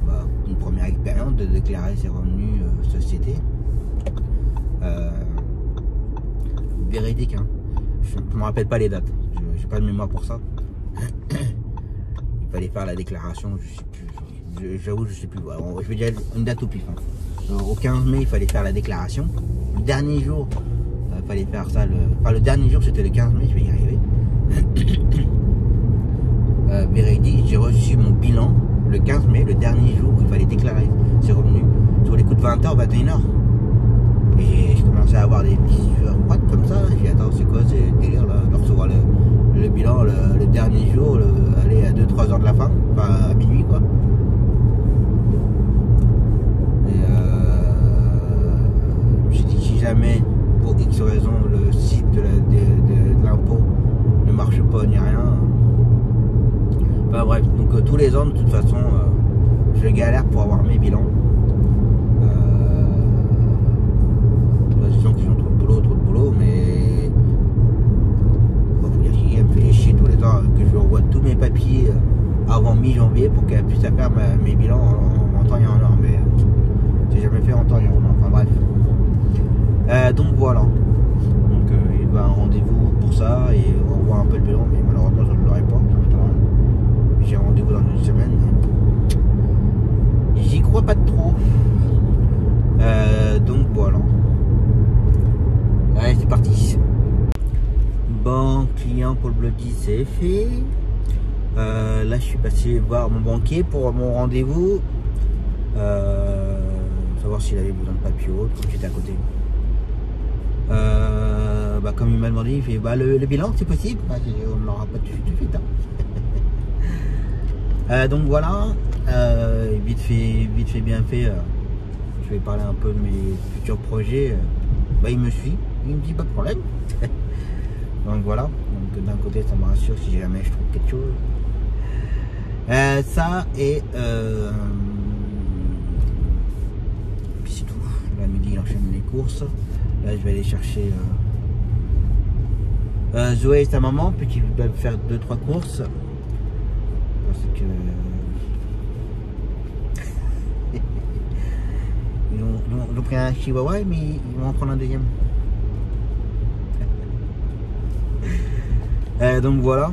bah, une première expérience de déclarer ses revenus société. Véridique, hein. Je ne me rappelle pas les dates, j'ai pas de mémoire pour ça. Il fallait faire la déclaration, je sais plus, j'avoue je sais plus. Alors, je vais dire une date au pif, hein. Au 15 mai il fallait faire la déclaration. Le dernier jour il fallait faire ça, le dernier jour c'était le 15 mai, je vais y arriver. véridique, j'ai reçu mon bilan le 15 mai, le dernier jour où il fallait déclarer ses revenus, sur les coups de 20h, 21h. Et je commençais à avoir des petits froides comme ça. J'ai dit attends, c'est quoi ce délire là, de recevoir le bilan le dernier jour, aller à 2-3 heures de la fin, enfin à minuit quoi. Et j'ai dit si jamais pour X raison le site de l'impôt ne marche pas ni rien. Enfin bref, donc tous les ans de toute façon je galère pour avoir mes bilans. Disons qu'ils ont trop de boulot, mais bon, faut dire qu'il me fait chier tous les ans que je revoie tous mes papiers avant mi-janvier pour qu'elle puisse faire mes bilans en temps et en heure, mais j'ai jamais fait en temps et en heure, enfin bref. Donc voilà, donc il va un rendez-vous pour ça et on revoit un peu le bilan, mais malheureusement je ne l'aurai pas, j'ai rendez-vous dans une semaine. J'y crois pas trop. Donc voilà. Allez, c'est parti. Bon, client pour le bloody, c'est fait. Là, je suis passé voir mon banquier pour mon rendez-vous. Savoir s'il avait besoin de papier ou autre, comme j'étais à côté. Comme il m'a demandé, il fait le bilan, c'est possible. On ne l'aura pas tout de suite. Hein. Donc voilà, vite fait, bien fait. Je vais parler un peu de mes futurs projets. Il me suit, il me dit pas de problème. Donc voilà, donc d'un côté ça me rassure si jamais je trouve quelque chose. Ça et puis c'est tout. Là midi il enchaîne les courses. Là je vais aller chercher Zoé et sa maman, puis qu'ils doivent faire 2-3 courses. Parce que ils ont pris un chihuahua, mais ils vont en prendre un deuxième. Donc voilà.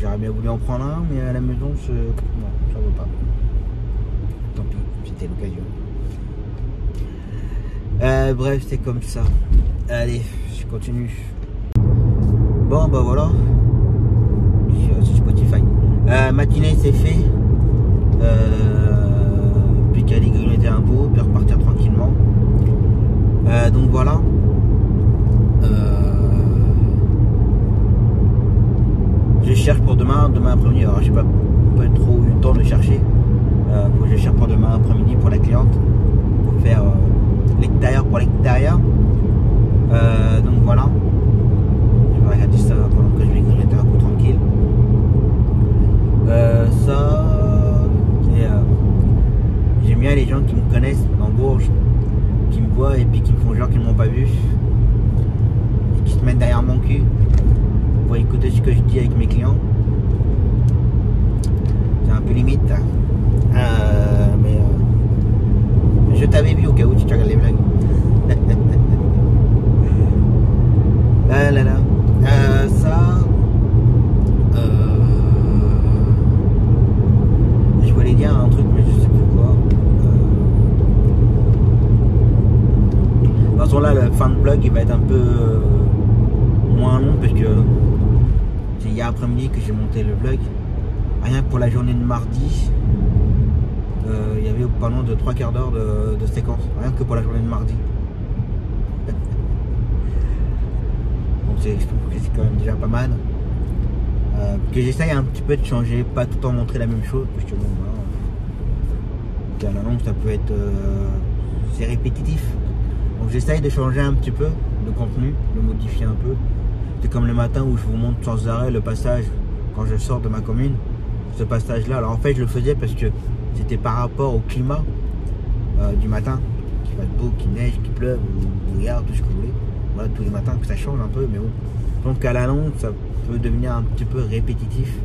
J'aurais bien voulu en prendre un, mais à la maison, non, ça vaut pas. Tant pis, c'était l'occasion. Bref, c'est comme ça. Allez, je continue. Bon, voilà. Sur Spotify. Matinée, c'est fait. Puis qu'à aller grignoter un bout, puis repartir tranquillement. Donc voilà. Je cherche pour demain après-midi. Alors j'ai pas trop eu le temps de chercher. Faut que je cherche pour demain après-midi pour la cliente. Pour faire l'extérieur pour l'extérieur. Donc voilà. Je vais regarder ça pendant que je vais grignoter un peu tranquille. Ça. Et j'aime bien les gens qui me connaissent dans Bourges, qui me voient et puis qui me font genre qu'ils ne m'ont pas vu. Et qui se mettent derrière mon cul pour écouter ce que je dis avec mes clients. C'est un peu limite. Mais je t'avais vu au cas où tu regardes les blagues. Ça. Je voulais dire un truc, mais je sais plus quoi. De toute façon, là, la fin de vlog, il va être un peu moins long parce que c'est hier après-midi que j'ai monté le vlog. Rien que pour la journée de mardi, il y avait pendant de 3/4 d'heure de séquence. Rien que pour la journée de mardi. Donc je trouve que c'est quand même déjà pas mal. Que j'essaye un petit peu de changer, pas tout le temps montrer la même chose, parce que bon, voilà, à la longue ça peut être c'est répétitif. Donc j'essaye de changer un petit peu le contenu, de modifier un peu. C'est comme le matin où je vous montre sans arrêt le passage quand je sors de ma commune. Ce passage là, alors en fait je le faisais parce que c'était par rapport au climat du matin, qu'il fasse beau, qu'il neige, qu'il pleuve, ou brouillard, tout ce que vous voulez. Voilà, tous les matins que ça change un peu, mais bon. Donc à la longue ça peut devenir un petit peu répétitif.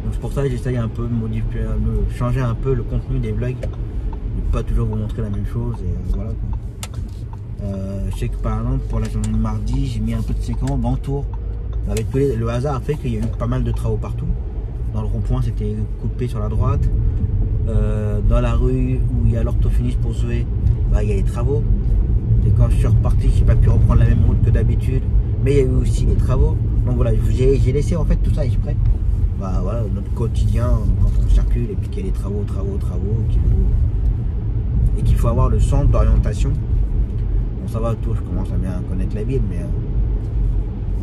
Donc c'est pour ça que j'essaye un peu de modifier, de changer un peu le contenu des vlogs, de pas toujours vous montrer la même chose et voilà quoi. Je sais que par exemple pour la journée de mardi j'ai mis un peu de séquence d'entour. Avec le hasard a fait qu'il y a eu pas mal de travaux partout. Dans le rond-point c'était coupé sur la droite. Dans la rue où il y a l'orthophoniste pour Zoé, il y a les travaux. Et quand je suis reparti, j'ai pas pu reprendre la même route que d'habitude. Mais il y a eu aussi les travaux. Donc voilà, j'ai laissé en fait tout ça exprès. Bah voilà, notre quotidien quand on circule et puis qu'il y a des travaux, qu'il faut avoir le centre d'orientation. Bon, ça va, tout, je commence à bien connaître la ville, mais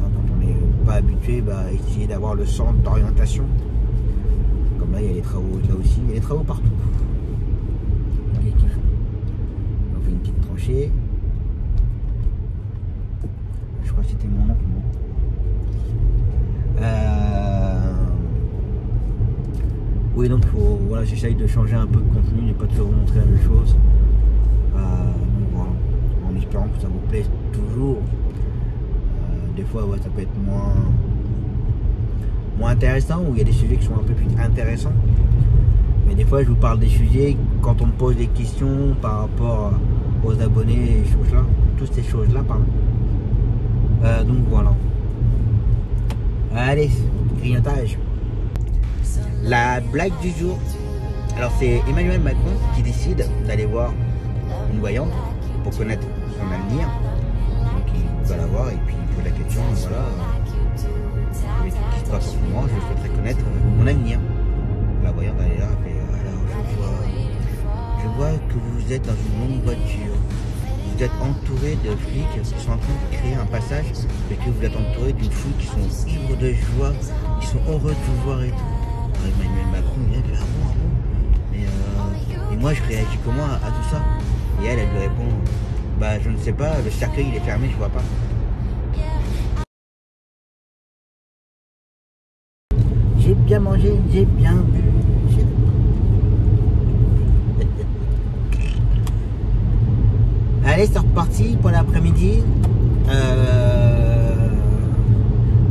quand on n'est pas habitué, bah, essayer d'avoir le centre d'orientation. Comme là, il y a les travaux là aussi, il y a des travaux partout. On fait une petite tranchée. Je crois que c'était mon oncle. Oui, donc voilà, j'essaye de changer un peu de contenu, ne pas toujours vous montrer la même chose. Donc voilà, en espérant que ça vous plaise toujours. Des fois, ouais, ça peut être moins intéressant, ou il y a des sujets qui sont un peu plus intéressants. Mais des fois, je vous parle des sujets quand on me pose des questions par rapport aux abonnés et choses-là, toutes ces choses-là, pardon. Donc voilà. Allez, grignotage. La blague du jour. Alors c'est Emmanuel Macron qui décide d'aller voir une voyante pour connaître son avenir. Donc il va la voir et puis il pose la question, voilà, qu'est-ce qui se passe en ce moment, je souhaiterais connaître mon avenir. La voyante elle est là, elle fait, alors je vois que vous êtes dans une longue voiture. Vous êtes entouré de flics qui sont en train de créer un passage et que vous êtes entouré d'une foule qui sont ivres de joie, qui sont heureux de vous voir et tout. Emmanuel Macron, il dit, ah bon. Et moi je réagis comment à tout ça? Et elle lui répond, bah je ne sais pas, le cercueil il est fermé, je vois pas. J'ai bien mangé, j'ai bien bu. Allez, c'est reparti pour l'après-midi.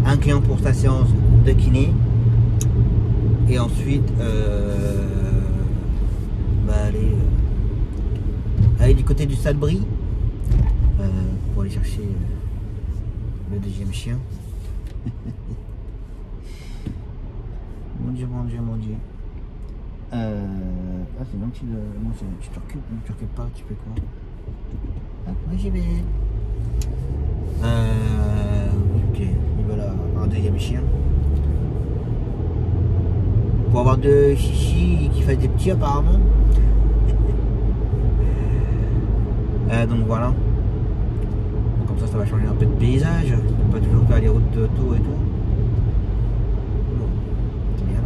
Un client pour sa séance de kiné. Et ensuite, aller du côté du Stade Brie pour aller chercher le deuxième chien. Mon Dieu, mon Dieu, mon Dieu. C'est donc tu te recules pas, tu fais quoi? Hop, moi j'y vais. Ok, et voilà, un deuxième chien. Pour avoir deux chichis qui fassent des petits apparemment. Donc voilà. Comme ça va changer un peu de paysage. Pas toujours faire les routes de tour et tout. Bon, c'est bien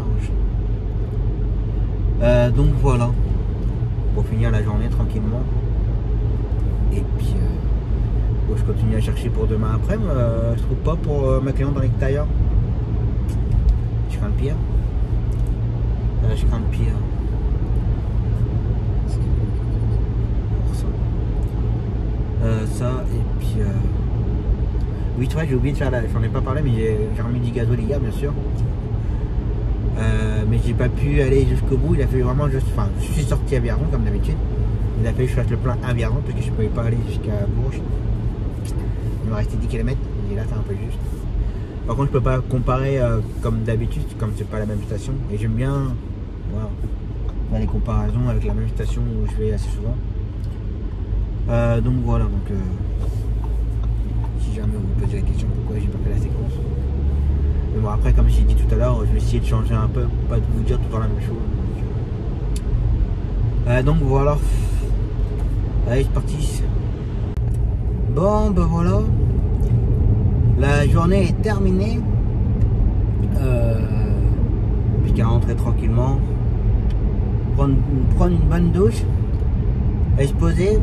l'arrange. Donc voilà. Pour finir la journée tranquillement. Et puis je continue à chercher pour demain après. Je trouve pas pour ma cliente dans l'extérieur. Je crains le pire. Je crains le pire. Ça et puis oui, tu vois, j'ai oublié de faire j'en ai pas parlé, mais j'ai remis du gasoil hier bien sûr, mais j'ai pas pu aller jusqu'au bout. Il a fait vraiment juste, enfin je suis sorti à Vierzon comme d'habitude, il a fallu que je fasse le plein à Vierzon parce que je pouvais pas aller jusqu'à Bourges. Il me restait 10 km et là c'est un peu juste. Par contre je peux pas comparer comme d'habitude, comme c'est pas la même station, et j'aime bien faire les comparaisons avec la même station où je vais assez souvent. Donc voilà, donc si jamais vous vous posez la question pourquoi j'ai pas fait la séquence. Mais bon, après, comme j'ai dit tout à l'heure, je vais essayer de changer un peu, pas de vous dire tout le temps la même chose. Donc voilà. Allez, c'est parti. Bon, ben voilà. La journée est terminée. Puis qu'à rentrer tranquillement. Prendre une bonne douche. Et se poser.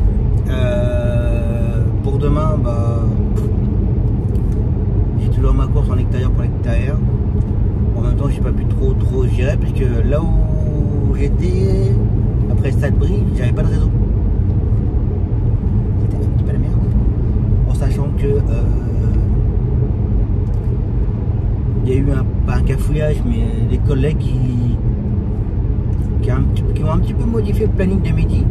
Pour demain, j'ai toujours ma course en extérieur pour l'extérieur. En même temps, j'ai pas pu trop gérer parce que là où j'étais, après Stade Brie, j'avais pas de réseau. C'était un petit peu la merde. En sachant que il y a eu pas un cafouillage, mais des collègues qui ont un petit peu modifié le planning de midi.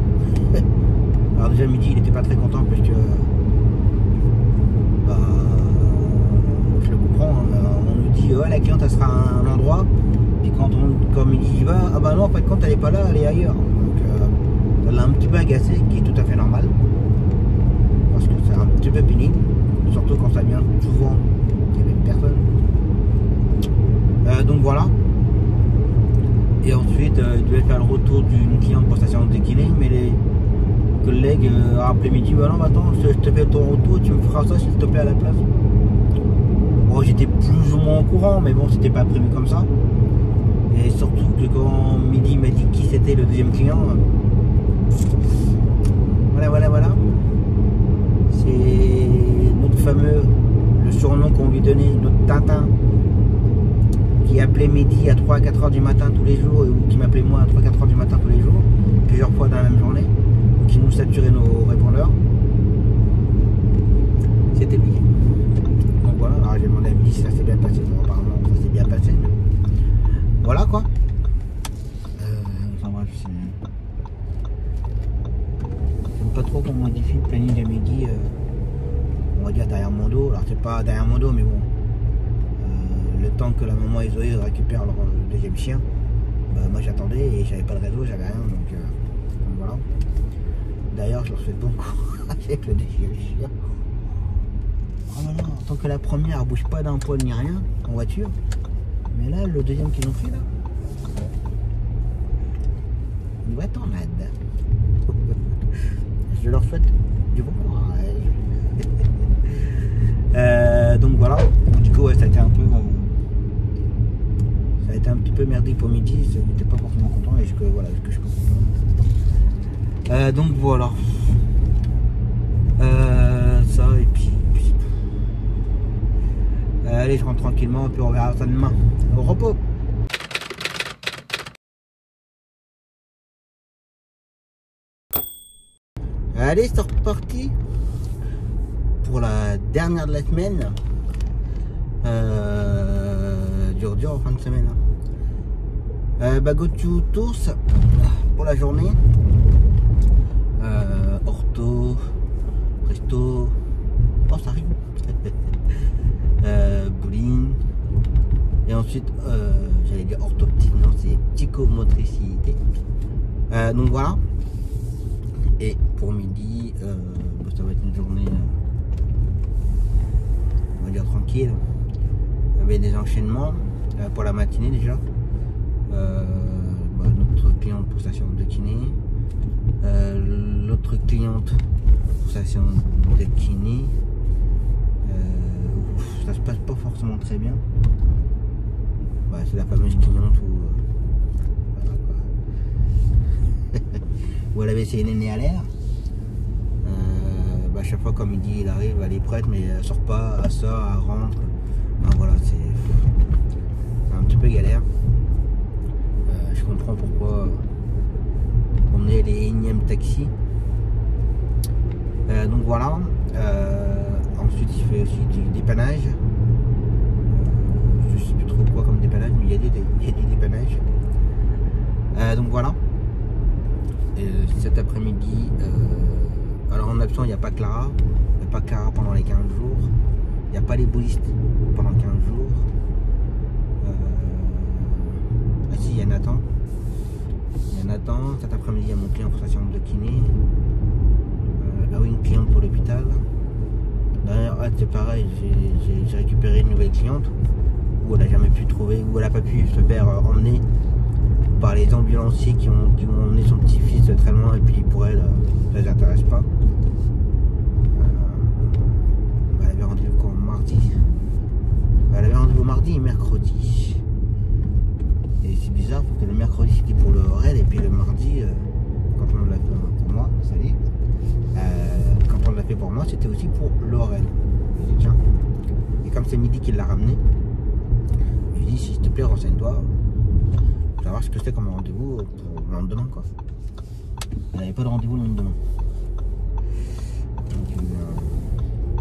Alors déjà midi il était pas très content parce que je le comprends, hein, on nous dit ouais, la cliente elle sera à un endroit, et comme il y va, ah bah non en fait quand elle est pas là, elle est ailleurs. Donc ça l'a un petit peu agacé, ce qui est tout à fait normal. Parce que c'est un petit peu pénible, surtout quand ça vient souvent des mêmes personnes. faire le retour d'une cliente pour station de kiné, mais les collègues après-midi, bah non, attends, je te fais ton retour, tu me feras ça s'il te plaît à la place. Bon, j'étais plus ou moins au courant, mais bon, c'était pas prévu comme ça. Et surtout que quand Midi m'a dit qui c'était le deuxième client, voilà. C'est notre fameux, le surnom qu'on lui donnait, notre Tintin, qui appelait Midi à 3-4 heures du matin tous les jours, ou qui m'appelait moi à 3-4 heures du matin tous les jours, plusieurs fois dans la même journée, qui nous saturait nos répondeurs. C'était lui. Donc voilà, alors j'ai demandé à Midi si ça s'est bien passé. Bon, apparemment ça s'est bien passé. Voilà quoi. Enfin bref, j'aime pas trop qu'on modifie le planning de Midi, on va dire derrière mon dos. Alors c'est pas derrière mon dos, mais bon, le temps que la maman et Zoé récupèrent leur deuxième chien, bah, moi j'attendais et j'avais pas de réseau, j'avais rien, donc voilà. D'ailleurs je leur souhaite bon courage avec le deuxième chien. Oh là là, tant que la première bouge pas d'un poil ni rien en voiture, mais là le deuxième qu'ils ont fait là, une vraie tornade. Je leur souhaite du bon courage. Donc voilà, du coup ouais, ça a été un peu petit peu merdique pour Midi, j'étais pas forcément content et voilà ce que je peux comprendre. Donc voilà, ça et puis allez, je rentre tranquillement, puis on verra ça demain. Au repos. Allez, c'est reparti pour la dernière de la semaine. Dur en fin de semaine. Go to tous pour la journée. Ortho, resto, oh ça arrive. Bowling. Et ensuite, j'allais dire orthoptique, non, c'est psychomotricité. Donc voilà. Et pour Midi, ça va être une journée, on va dire tranquille. Il y avait des enchaînements pour la matinée déjà. Notre cliente pour sa séance de kiné, l'autre cliente pour sa séance de kiné. Ça se passe pas forcément très bien. C'est la fameuse cliente voilà quoi. Où elle avait ses nénés à l'air. Chaque fois comme Midi il arrive, elle est prête mais elle sort pas, elle sort, elle rentre. Voilà, c'est un petit peu galère. Je comprends pourquoi on est les énièmes taxis. Donc voilà. Ensuite il fait aussi du dépannage. Je sais plus trop quoi comme dépannage, mais il y a des dépannages. Donc voilà. Cet après-midi, alors en absent il n'y a pas Clara. Il n'y a pas Clara pendant les 15 jours. Il n'y a pas les boulistes pendant 15 jours. Ah si, il y a Nathan. Cet après-midi il y a mon client pour sa séance de kiné. Là où une cliente pour l'hôpital. D'ailleurs, c'est pareil, j'ai récupéré une nouvelle cliente où elle n'a jamais pu trouver, où elle n'a pas pu se faire emmener par les ambulanciers qui ont emmené son petit-fils très loin, et puis pour elle, ça ne les intéresse pas. Elle avait rendez-vous quand mardi. Elle avait rendez-vous mardi et mercredi. Et c'est bizarre parce que le mercredi c'était pour le REL et puis le mardi, quand on l'a fait pour moi, salut. Quand on l'a fait pour moi, c'était aussi pour l'ORL. Tiens. Et comme c'est Midi qui l'a ramené, je lui ai dit s'il te plaît renseigne-toi. Je vais voir ce que c'est comme rendez-vous pour le lendemain quoi. Elle n'avait pas de rendez-vous le lendemain. Donc il y a eu un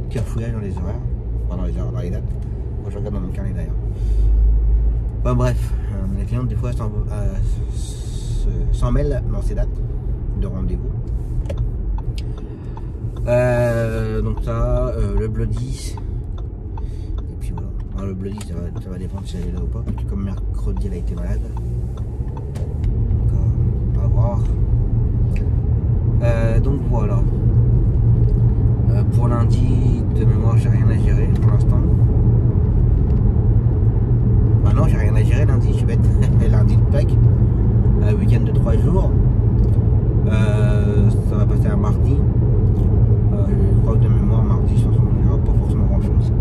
cafouillage dans les horaires. Pas dans les horaires, dans les dates. Moi je regarde dans mon carnet d'ailleurs. Bref, les clientes des fois s'en mêlent dans ces dates de rendez-vous. Donc ça, le Bloody. Et puis voilà. Alors, le Bloody ça va dépendre si elle est là ou pas. Parce que comme mercredi elle a été malade. Donc on va voir. Donc voilà. Pour lundi, de mémoire, j'ai rien à gérer pour l'instant. Non, j'ai rien à gérer lundi, je suis bête. Lundi de Pâques, week-end de 3 3 jours. Ça va passer à mardi. Je crois que de mémoire, mardi, il n'y aura pas forcément grand chose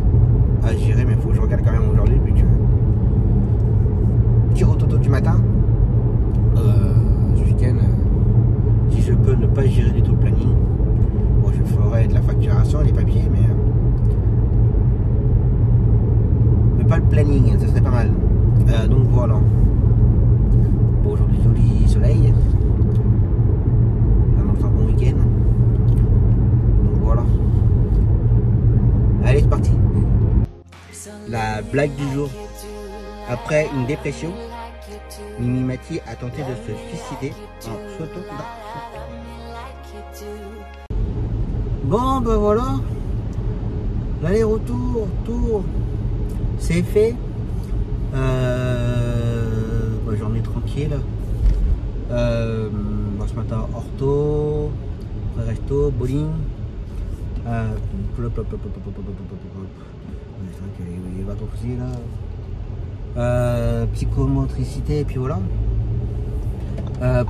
à gérer, mais il faut que je regarde quand même aujourd'hui. Puis petit rototo du matin. Ce week-end, si je peux ne pas gérer du tout le planning, bon, je ferai de la facturation, des papiers, mais pas le planning, ça serait pas mal. Donc voilà. Bon, aujourd'hui, joli soleil. On annonce un bon week-end. Donc voilà. Allez, c'est parti. La blague du jour. Après une dépression, Mimi Mati a tenté de se suicider en sautant. Bon, ben voilà. L'aller-retour, c'est fait. Journée tranquille. Ce matin, ortho, resto, bowling. Les vacances aussi là. Psychomotricité, et puis voilà.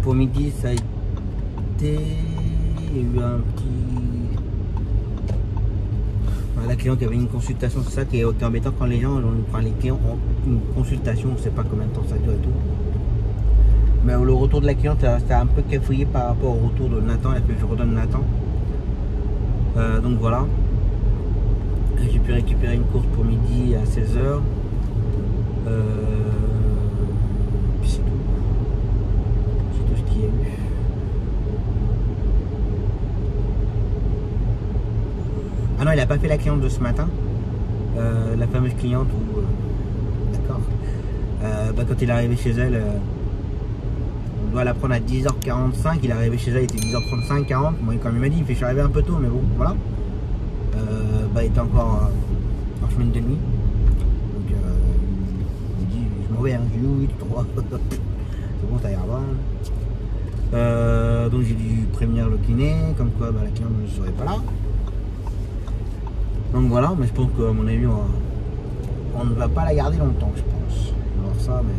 Pour midi, ça a été. Il y a eu un petit. La cliente avait une consultation, c'est ça qui est embêtant quand les gens, les clients ont une consultation, on ne sait pas combien de temps ça dure et tout. Mais le retour de la cliente, c'était un peu cafouillé par rapport au retour de Nathan, et puis je redonne Nathan. Donc voilà. J'ai pu récupérer une course pour midi à 16h. Puis c'est tout. C'est tout ce qu'il y a eu. Ah non, il n'a pas fait la cliente de ce matin. La fameuse cliente où... D'accord. Quand il est arrivé chez elle, on doit la prendre à 10h45. Il est arrivé chez elle, il était 10h35, 40. Moi, comme il m'a dit, il fait, je suis arrivé un peu tôt, mais bon, voilà. Il était encore en chemin de nuit. Donc, il dit, je m'en vais, hein. J'ai dit, oui, tu crois. C'est bon, ça ira pas. Donc, j'ai dû prévenir le kiné, comme quoi la cliente ne serait pas là. Donc voilà, mais je pense qu'à mon avis, on ne va pas la garder longtemps, je pense. On va voir ça, mais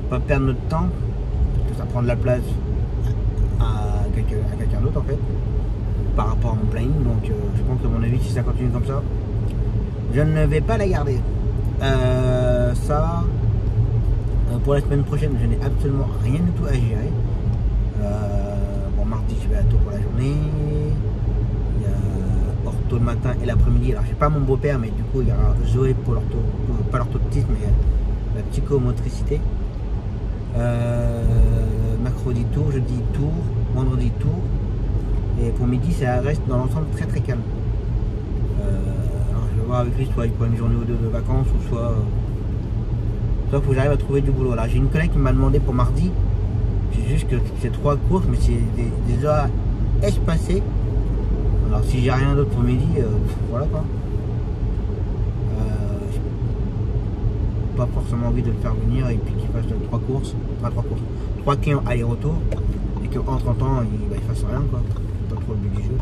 pas perdre notre temps, parce que ça prend de la place à quelqu'un d'autre en fait, par rapport à mon planning. Donc je pense qu'à mon avis, si ça continue comme ça, je ne vais pas la garder. Pour la semaine prochaine, je n'ai absolument rien du tout à gérer. Bon, mardi, je vais à Tôt pour la journée. Le matin et l'après-midi. Alors j'ai pas mon beau-père, mais du coup il y aura Zoé pour l'ortho, pas l'orthoptiste, mais la psychomotricité. Mercredi tour, jeudi tour, vendredi tour, et pour midi ça reste dans l'ensemble très très calme. Alors je vais voir avec lui, soit il prend une journée ou deux de vacances, ou soit il faut que j'arrive à trouver du boulot. Là j'ai une collègue qui m'a demandé pour mardi, j'ai juste que c'est 3 courses, mais c'est déjà espacé. Alors si j'ai rien d'autre pour midi, voilà quoi. J'ai pas forcément envie de le faire venir et puis qu'il fasse 3 courses, pas 3 courses, 3 clients aller-retour et qu'entre temps il fasse rien quoi. C'est pas trop le but du jeu.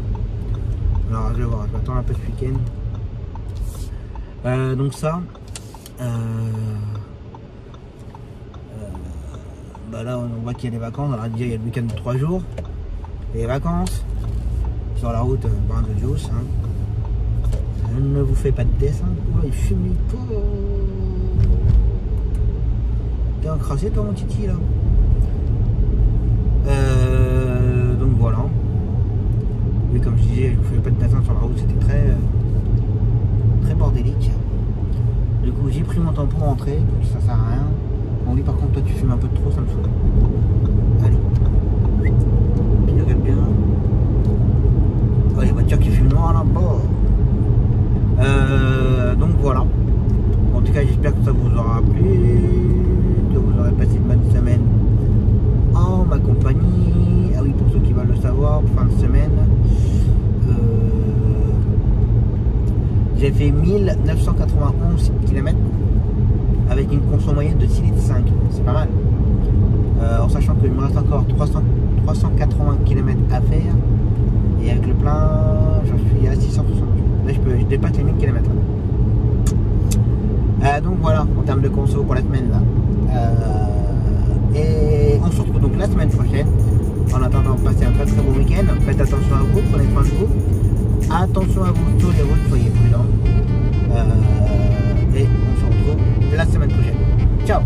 Alors je vais voir, je vais attendre un peu ce week-end. Donc ça. Là on voit qu'il y a des vacances. Alors déjà il y a le week-end de 3 jours. Les vacances. Sur la route, bain de juice. Hein. Je ne vous fais pas de dessin. Oh, il fume pas. T'es encrassé toi mon titi là. Donc voilà. Mais comme je disais, je vous fais pas de dessin sur la route, c'était très bordélique. Du coup j'ai pris mon temps pour rentrer, parce que ça sert à rien. Bon lui par contre toi tu fumes un peu trop, ça me saoule. Allez. Puis regarde bien. Oh, les voitures qui fument noir là-bas. Donc voilà. En tout cas, j'espère que ça vous aura plu, que vous aurez passé une bonne semaine en ma compagnie. Ah oui, pour ceux qui veulent le savoir, fin de semaine, j'ai fait 1991 km avec une conso moyenne de 6,5 litres. C'est pas mal. En sachant qu'il me reste encore 380 km à faire. Et avec le plein, j'en suis à 660. Là, je dépasse les 1000 km. Donc voilà, en termes de conso pour la semaine là. Et on se retrouve donc la semaine prochaine. En attendant, passez un très très bon week-end. Faites attention à vous, prenez soin de vous. Attention à vous sur les routes, soyez prudents. Et on se retrouve la semaine prochaine. Ciao!